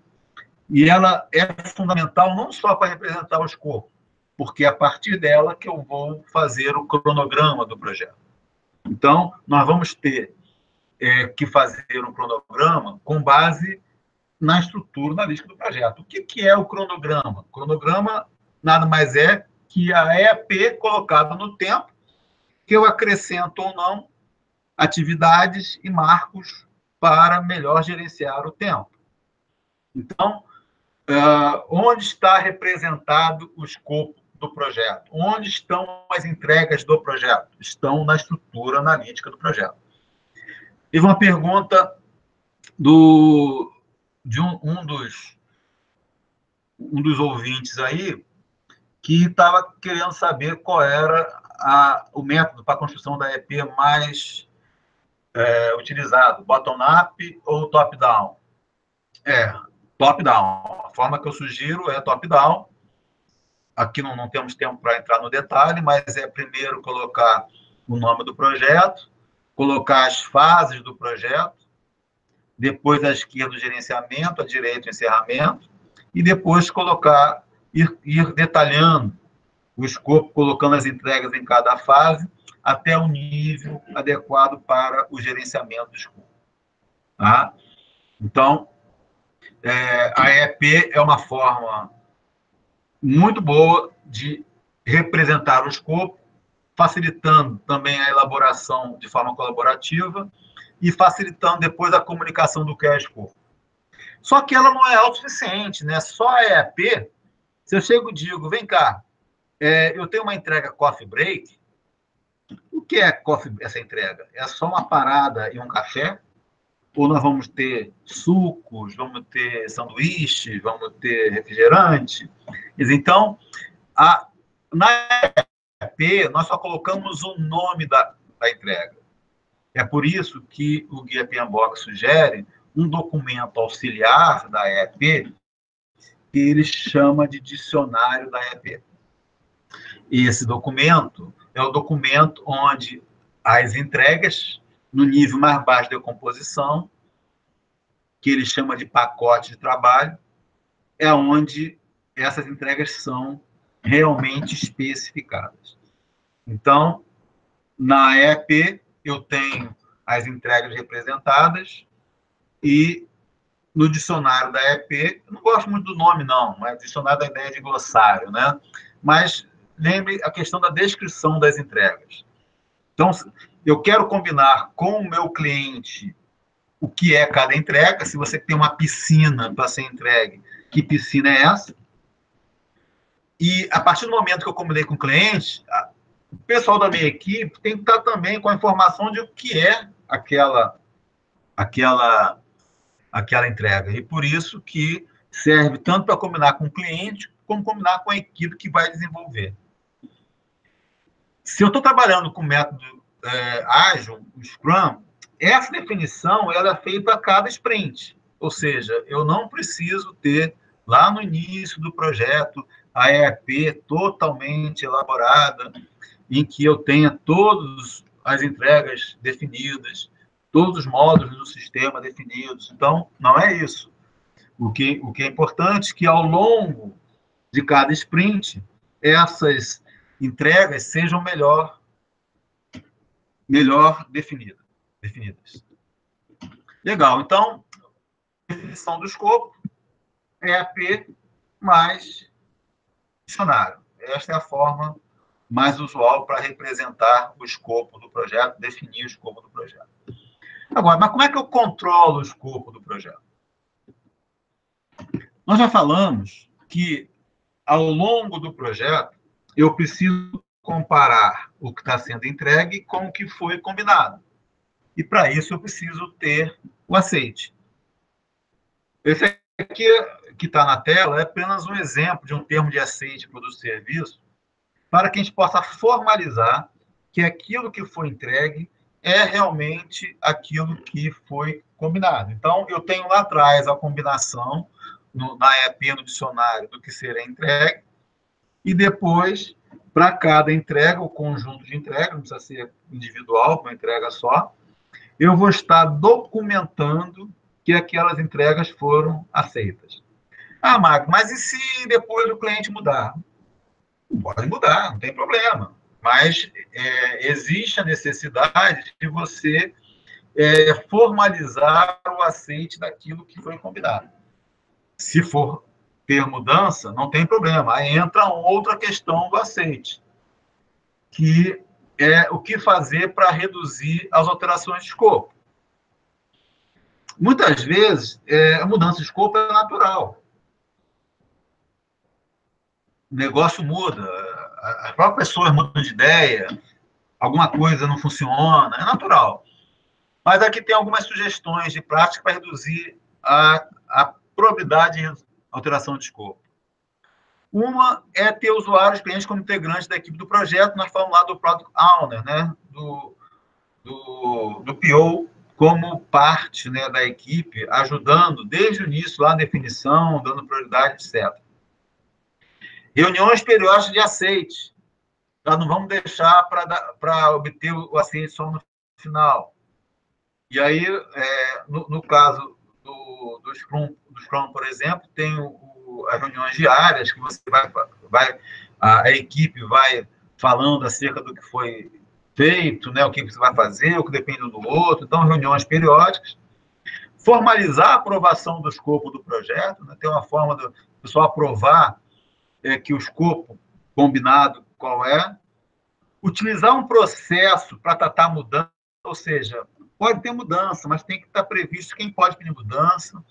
E ela é fundamental não só para representar o escopo, porque é a partir dela que eu vou fazer o cronograma do projeto. Então, nós vamos ter que fazer um cronograma com base na estrutura analítica do projeto. O que é o cronograma? O cronograma nada mais é que a EAP colocada no tempo, que eu acrescento ou não atividades e marcos para melhor gerenciar o tempo. Então, onde está representado o escopo do projeto? Onde estão as entregas do projeto? Estão na estrutura analítica do projeto. Teve uma pergunta de um dos ouvintes aí, que estava querendo saber qual era o método para a construção da EP mais utilizado, bottom-up ou top-down? Top-down. A forma que eu sugiro é top-down. Aqui não temos tempo para entrar no detalhe, mas é primeiro colocar o nome do projeto, colocar as fases do projeto, depois à esquerda o gerenciamento, à direita o encerramento, e depois ir detalhando o escopo, colocando as entregas em cada fase, até o nível adequado para o gerenciamento do escopo. Tá? Então, a EEP é uma forma muito boa de representar o escopo, facilitando também a elaboração de forma colaborativa e facilitando depois a comunicação do que é escopo. Só que ela não é autossuficiente, né? Só a EAP, se eu chego e digo, vem cá, eu tenho uma entrega coffee break, o que é essa entrega? É só uma parada e um café? Ou nós vamos ter sucos, vamos ter sanduíches, vamos ter refrigerante? Então, na EAP, nós só colocamos o nome da entrega. É por isso que o Guia PMBOK sugere um documento auxiliar da EAP, que ele chama de dicionário da EAP. E esse documento é o documento onde as entregas, no nível mais baixo de composição, que ele chama de pacote de trabalho, é onde essas entregas são realmente especificadas. Então, na EAP, eu tenho as entregas representadas e no dicionário da EP, eu não gosto muito do nome, não, mas dicionário da ideia de glossário, né? Mas lembre a questão da descrição das entregas. Então, eu quero combinar com o meu cliente o que é cada entrega. Se você tem uma piscina para ser entregue, que piscina é essa? E, a partir do momento que eu combinei com o cliente, o pessoal da minha equipe tem que estar também com a informação de o que é aquela entrega. E por isso que serve tanto para combinar com o cliente, como combinar com a equipe que vai desenvolver. Se eu estou trabalhando com o método ágil, o Scrum, essa definição ela é feita a cada sprint. Ou seja, eu não preciso ter, lá no início do projeto, a ERP totalmente elaborada, em que eu tenha todas as entregas definidas, todos os módulos do sistema definidos. Então, não é isso. O que é importante é que, ao longo de cada sprint, essas entregas sejam melhor definidas. Legal. Então, definição do escopo, EAP mais dicionário. Esta é a forma mais usual para representar o escopo do projeto, definir o escopo do projeto. Agora, mas como é que eu controlo o escopo do projeto? Nós já falamos que, ao longo do projeto, eu preciso comparar o que está sendo entregue com o que foi combinado. E, para isso, eu preciso ter o aceite. Esse aqui, que está na tela, é apenas um exemplo de um termo de aceite produto e serviço, para que a gente possa formalizar que aquilo que foi entregue é realmente aquilo que foi combinado. Então, eu tenho lá atrás a combinação, na EP, no dicionário, do que será entregue, e depois, para cada entrega, o conjunto de entrega, não precisa ser individual, uma entrega só, eu vou estar documentando que aquelas entregas foram aceitas. Ah, Marco, mas e se depois o cliente mudar? Pode mudar, não tem problema. Mas existe a necessidade de você formalizar o aceite daquilo que foi combinado. Se for ter mudança, não tem problema. Aí entra outra questão do aceite, que é o que fazer para reduzir as alterações de escopo. Muitas vezes, a mudança de escopo é natural. O negócio muda, as próprias pessoas mudam de ideia, alguma coisa não funciona, é natural. Mas aqui tem algumas sugestões de prática para reduzir a probabilidade de alteração de escopo. Uma é ter usuários clientes como integrantes da equipe do projeto. Nós falamos lá do Product Owner, né? do PO, como parte, né, da equipe, ajudando desde o início lá na definição, dando prioridade, etc. Reuniões periódicas de aceite. Nós não vamos deixar para obter o aceite só no final. E aí, no caso do Scrum, por exemplo, tem as reuniões diárias, que você a equipe vai falando acerca do que foi feito, né, o que você vai fazer, o que depende um do outro. Então, reuniões periódicas. Formalizar a aprovação do escopo do projeto, né, ter uma forma do pessoal aprovar que o escopo combinado qual é. Utilizar um processo para tratar mudança, ou seja, pode ter mudança, mas tem que estar previsto quem pode pedir mudança,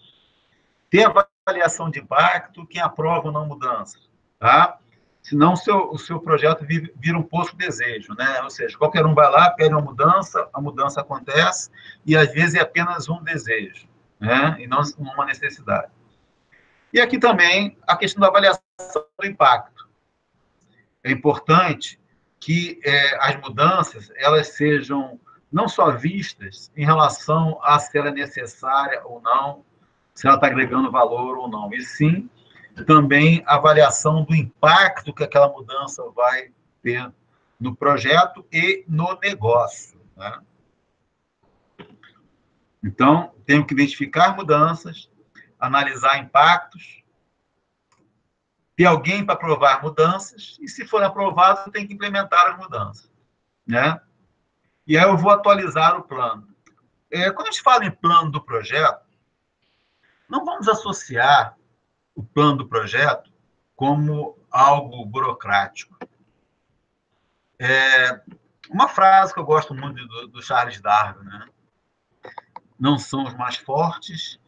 ter avaliação de impacto, quem aprova ou não mudança, tá? Senão o seu projeto vira um poço de desejo, né? Ou seja, qualquer um vai lá, pede uma mudança, a mudança acontece, e às vezes é apenas um desejo, né? E não uma necessidade. E aqui também a questão da avaliação do impacto. É importante que as mudanças elas sejam não só vistas em relação a se ela é necessária ou não, se ela está agregando valor ou não, e sim também a avaliação do impacto que aquela mudança vai ter no projeto e no negócio, né? Então, temos que identificar mudanças, analisar impactos, ter alguém para aprovar mudanças, e se for aprovado, tem que implementar as mudanças, né? E aí eu vou atualizar o plano. Quando a gente fala em plano do projeto, não vamos associar o plano do projeto como algo burocrático. Uma frase que eu gosto muito do Charles Darwin, né? Não são os mais fortes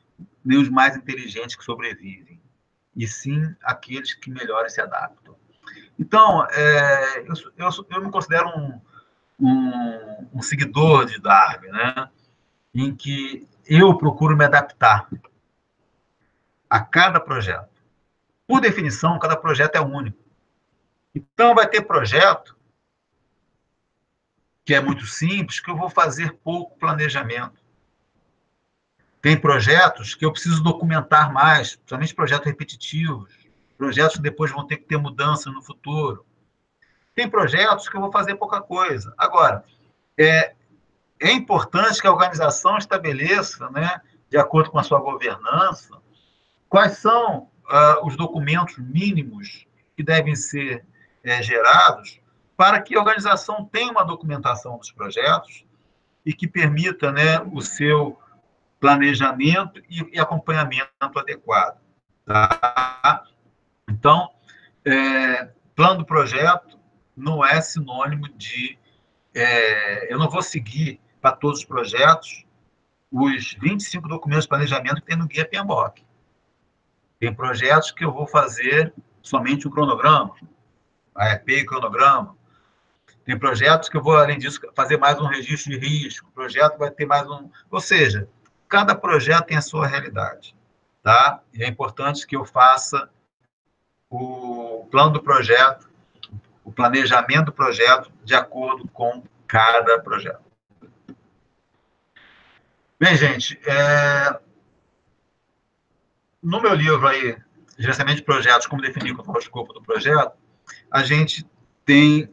nem os mais inteligentes que sobrevivem, e sim aqueles que melhor se adaptam. Então, eu me considero um seguidor de Darwin, né? Em que eu procuro me adaptar a cada projeto. Por definição, cada projeto é único. Então, vai ter projeto que é muito simples, que eu vou fazer pouco planejamento. Tem projetos que eu preciso documentar mais, principalmente projetos repetitivos, projetos que depois vão ter que ter mudança no futuro. Tem projetos que eu vou fazer pouca coisa. Agora, é importante que a organização estabeleça, né, de acordo com a sua governança, quais são os documentos mínimos que devem ser gerados para que a organização tenha uma documentação dos projetos e que permita, né, o seu planejamento e acompanhamento adequado. Tá? Então, plano do projeto não é sinônimo de... eu não vou seguir para todos os projetos os 25 documentos de planejamento que tem no Guia PMBOK. Tem projetos que eu vou fazer somente um cronograma, AEP e cronograma. Tem projetos que eu vou, além disso, fazer mais um registro de risco. O projeto vai ter mais um... Ou seja, cada projeto tem a sua realidade. Tá? E é importante que eu faça o plano do projeto, o planejamento do projeto, de acordo com cada projeto. Bem, gente, no meu livro aí, Gerenciamento de Projetos, como definir qual é o escopo do projeto, a gente tem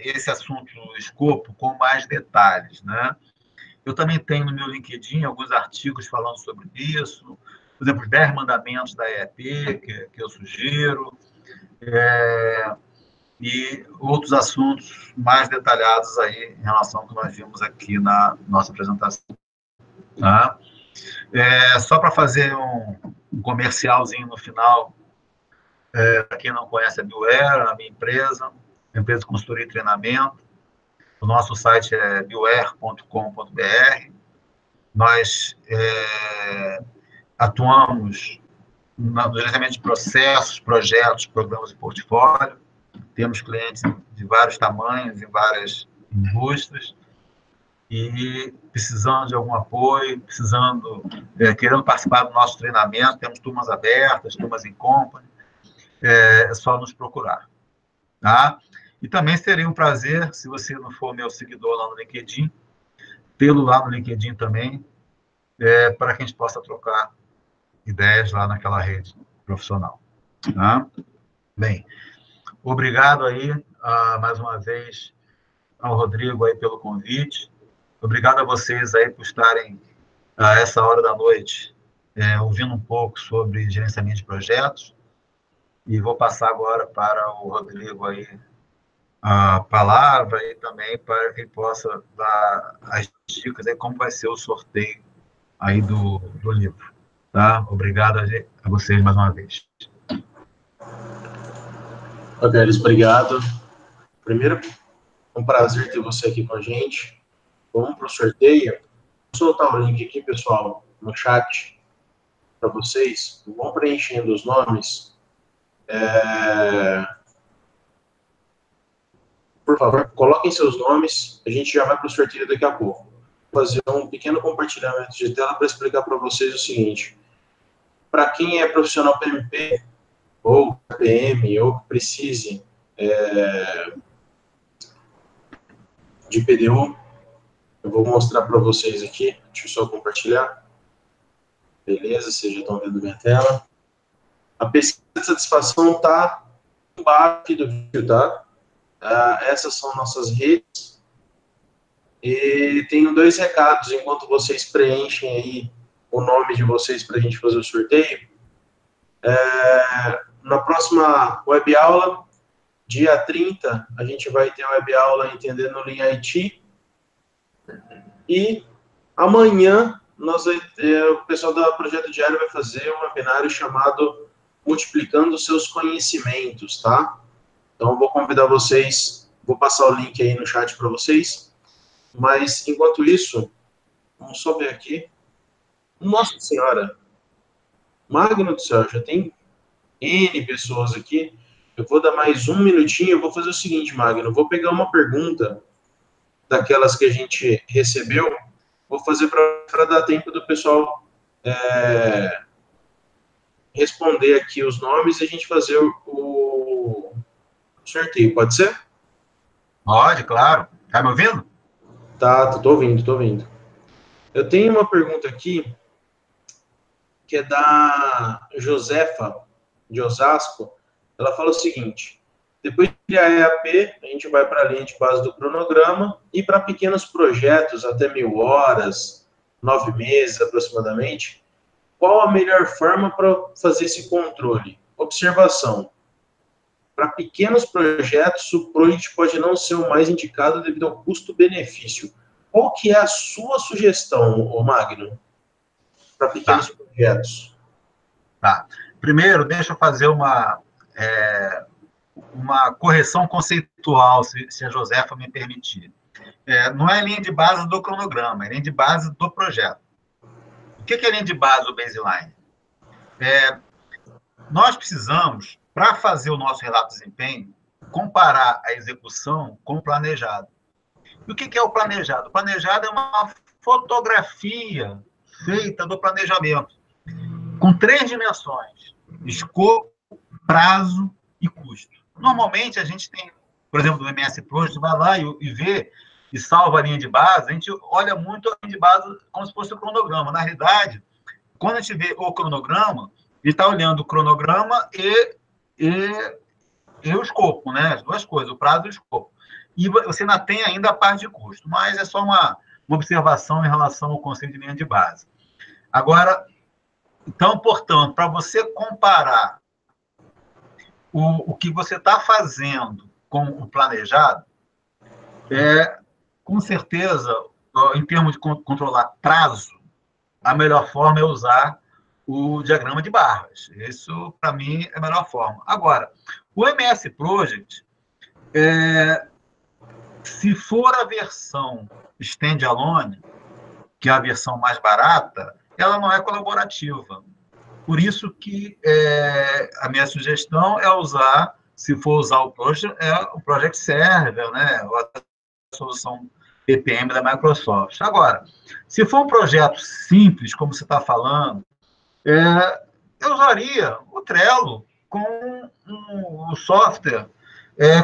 esse assunto, o escopo, com mais detalhes, né? Eu também tenho no meu LinkedIn alguns artigos falando sobre isso, por exemplo, os 10 mandamentos da EEP, que eu sugiro, e outros assuntos mais detalhados aí em relação ao que nós vimos aqui na nossa apresentação. Tá? Só para fazer um comercialzinho no final, para quem não conhece a BioWare, a minha empresa de consultoria e treinamento. O nosso site é bioware.com.br. Nós atuamos no gerenciamento de processos, projetos, programas e portfólio. Temos clientes de vários tamanhos, em várias indústrias, e precisando de algum apoio, querendo participar do nosso treinamento, temos turmas abertas, turmas em company, é só nos procurar. Tá? E também seria um prazer, se você não for meu seguidor lá no LinkedIn, tê-lo lá no LinkedIn também, para que a gente possa trocar ideias lá naquela rede profissional. Tá? Bem, obrigado aí, mais uma vez, ao Rodrigo aí pelo convite. Obrigado a vocês aí por estarem a essa hora da noite ouvindo um pouco sobre gerenciamento de projetos. E vou passar agora para o Rodrigo aí a palavra e também para que ele possa dar as dicas aí como vai ser o sorteio aí do livro. Tá? Obrigado a vocês mais uma vez.
Roberto, obrigado. Primeiro, um prazer ter você aqui com a gente. Vamos para o sorteio. Vou soltar o link aqui, pessoal, no chat para vocês. Vão preenchendo os nomes. Por favor, coloquem seus nomes. A gente já vai para o sorteio daqui a pouco. Vou fazer um pequeno compartilhamento de tela para explicar para vocês o seguinte. Para quem é profissional PMP, ou PM, ou que precise de PDU, eu vou mostrar para vocês aqui. Deixa eu só compartilhar. Beleza, vocês já estão vendo minha tela. A pesquisa de satisfação está embaixo aqui do vídeo, tá? Essas são nossas redes. E tenho 2 recados enquanto vocês preenchem aí o nome de vocês para a gente fazer o sorteio. Na próxima web aula, dia 30, a gente vai ter a web aula Entendendo o Lean IT. E Amanhã, o pessoal da Projeto Diário vai fazer um webinário chamado Multiplicando Seus Conhecimentos, tá? Então, eu vou convidar vocês, vou passar o link aí no chat para vocês, mas, enquanto isso, vamos só ver aqui. Nossa Senhora, Magno do céu, já tem N pessoas aqui. Eu vou dar mais um minutinho, eu vou fazer o seguinte, Magno, eu vou pegar uma pergunta daquelas que a gente recebeu, vou fazer para dar tempo do pessoal responder aqui os nomes e a gente fazer o sorteio, pode ser?
Pode, claro. Tá me ouvindo?
Tá, tô ouvindo, tô ouvindo. Eu tenho uma pergunta aqui que é da Josefa, de Osasco. Ela fala o seguinte: depois de criar a EAP, a gente vai para a linha de base do cronograma e para pequenos projetos, até 1.000 horas, 9 meses aproximadamente, qual a melhor forma para fazer esse controle? Observação. Para pequenos projetos, o Project pode não ser o mais indicado devido ao custo-benefício. Qual que é a sua sugestão, Magno, para pequenos
Tá,
projetos?
tá. Primeiro, deixa eu fazer uma correção conceitual, se a Josefa me permitir. Não é linha de base do cronograma, é linha de base do projeto. O que é linha de base do baseline? Nós precisamos, para fazer o nosso relato de desempenho, comparar a execução com o planejado. E o que é o planejado? O planejado é uma fotografia feita do planejamento, com 3 dimensões: escopo, prazo e custo. Normalmente, a gente tem, por exemplo, do MS Project, vai lá e vê e salva a linha de base, a gente olha muito a linha de base como se fosse o cronograma. Na realidade, quando a gente vê o cronograma, ele está olhando o cronograma e o escopo, né? As duas coisas, o prazo e o escopo. E você ainda tem ainda a parte de custo, mas é só uma observação em relação ao conceito de linha de base. Agora, então, portanto, para você comparar o que você está fazendo com o planejado, com certeza, em termos de controlar prazo, a melhor forma é usar o diagrama de barras. Isso, para mim, é a melhor forma. Agora, o MS Project, se for a versão standalone, que é a versão mais barata, ela não é colaborativa. Por isso que a minha sugestão é usar, se for usar o Project Server, né, ou a solução PPM da Microsoft. Agora, se for um projeto simples, como você está falando, eu usaria o Trello com um software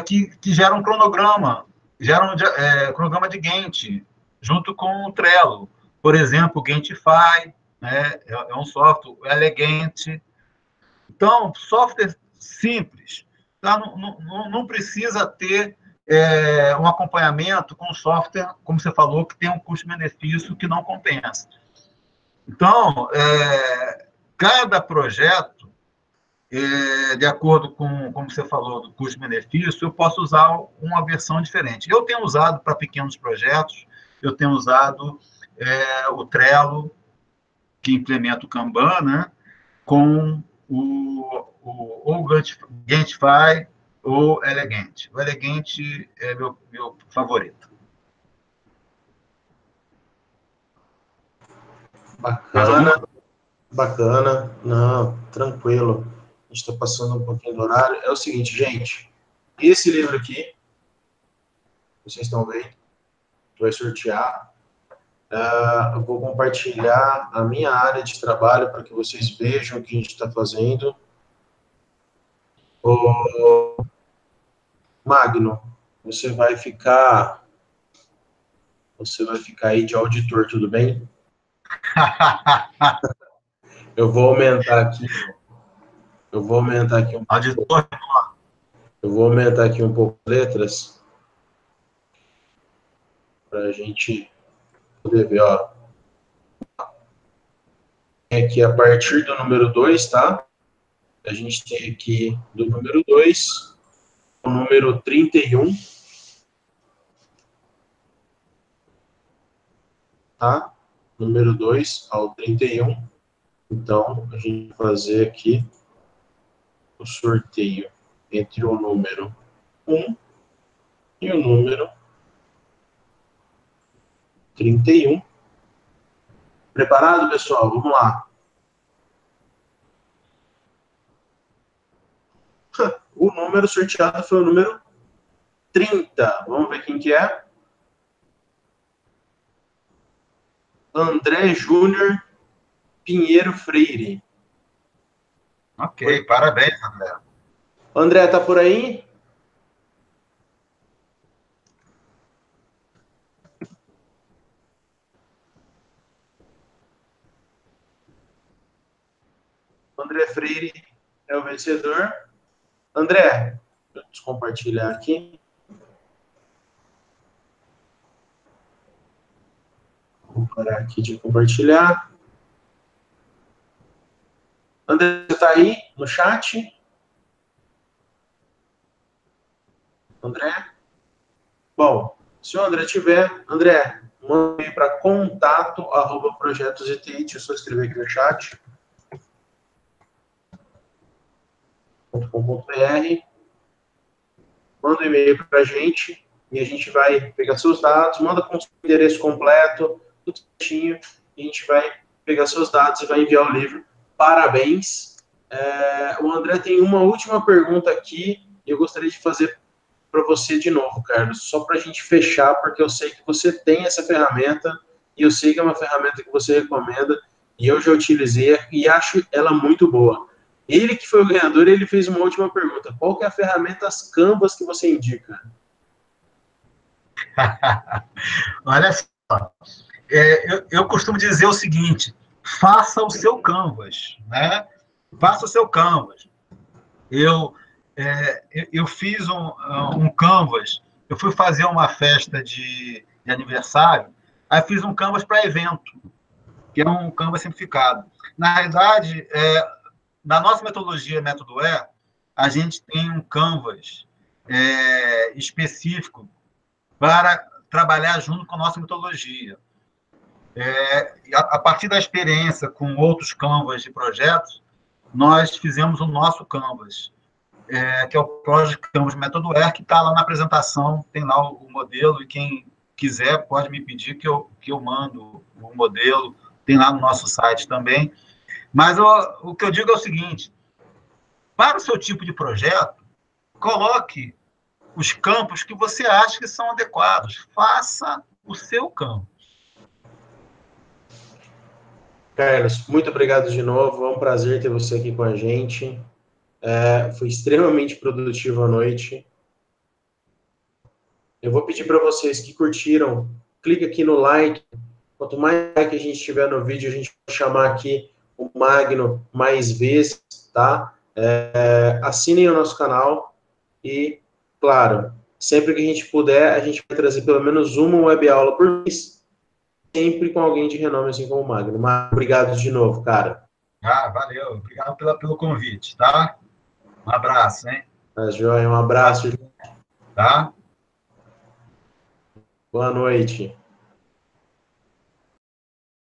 que gera um cronograma, cronograma de Gantt, junto com o Trello. Por exemplo, o Gantify, né, é um software, o Elegant. Então, software simples. Tá? Não precisa ter um acompanhamento com software, como você falou, que tem um custo-benefício que não compensa. Então, cada projeto, de acordo com, como você falou, do custo-benefício, eu posso usar uma versão diferente. Eu tenho usado para pequenos projetos, eu tenho usado o Trello, que implementa o Kanban, né, com o Gantify ou Elegant. O Elegant é meu favorito.
Bacana, bacana. Não, tranquilo. A gente está passando um pouquinho do horário. É o seguinte, gente. Esse livro aqui, vocês estão vendo, vai sortear. Eu vou compartilhar a minha área de trabalho para que vocês vejam o que a gente está fazendo. Ô, Magno, você vai ficar aí de auditor, tudo bem? Eu vou aumentar aqui. Eu vou aumentar aqui um pouco.
Auditor.
Eu vou aumentar aqui um pouco as letras para a gente poder ver, ó. Tem aqui a partir do número 2, tá? A gente tem aqui do número 2, o número 31, tá? número 2 ao 31. Então, a gente vai fazer aqui o sorteio entre o número 1 e o número 31. Preparado, pessoal? Vamos lá. O número sorteado foi o número 30. Vamos ver quem que é. André Júnior Pinheiro Freire.
Ok, parabéns, André.
André, tá por aí? André Freire é o vencedor. André, deixa eu compartilhar aqui. Vou parar aqui de compartilhar. André, você está aí no chat? André? Bom, se o André tiver, André, manda aí para contato@projetositi. Deixa eu só escrever aqui no chat. .com.br. Manda um e-mail para a gente e a gente vai pegar seus dados, manda com o seu endereço completo, tudo certinho, e a gente vai pegar seus dados e vai enviar o livro. Parabéns. O André tem uma última pergunta aqui, e eu gostaria de fazer para você de novo, Carlos, só para a gente fechar, porque eu sei que você tem essa ferramenta, e eu sei que é uma ferramenta que você recomenda, e eu já utilizei e acho ela muito boa. Ele que foi o ganhador, ele fez uma última pergunta. Qual que é a ferramenta Canvas que você indica?
Olha só, eu costumo dizer o seguinte: faça o seu Canvas, né? Faça o seu Canvas. Eu fiz um Canvas, eu fui fazer uma festa de aniversário, aí fiz um Canvas para evento, que é um Canvas simplificado. Na realidade, na nossa metodologia, método a gente tem um Canvas específico para trabalhar junto com a nossa metodologia. A partir da experiência com outros Canvas de projetos, nós fizemos o nosso Canvas, que é o Project Canvas Método que está lá na apresentação, tem lá o modelo, e quem quiser pode me pedir que eu mando o modelo, tem lá no nosso site também. Mas o que eu digo é o seguinte: para o seu tipo de projeto, coloque os campos que você acha que são adequados. Faça o seu campo.
Carlos, muito obrigado de novo. É um prazer ter você aqui com a gente. Foi extremamente produtivo a noite. Eu vou pedir para vocês que curtiram, clique aqui no like. Quanto mais like a gente tiver no vídeo, a gente vai chamar aqui o Magno mais vezes, tá? Assinem o nosso canal e, claro, sempre que a gente puder, a gente vai trazer pelo menos uma web aula por mês, sempre com alguém de renome, assim como o Magno. Mas, obrigado de novo, cara.
Valeu. Obrigado pelo convite, tá? Um abraço, hein?
Tá, joia, um abraço.
Tá?
Boa noite.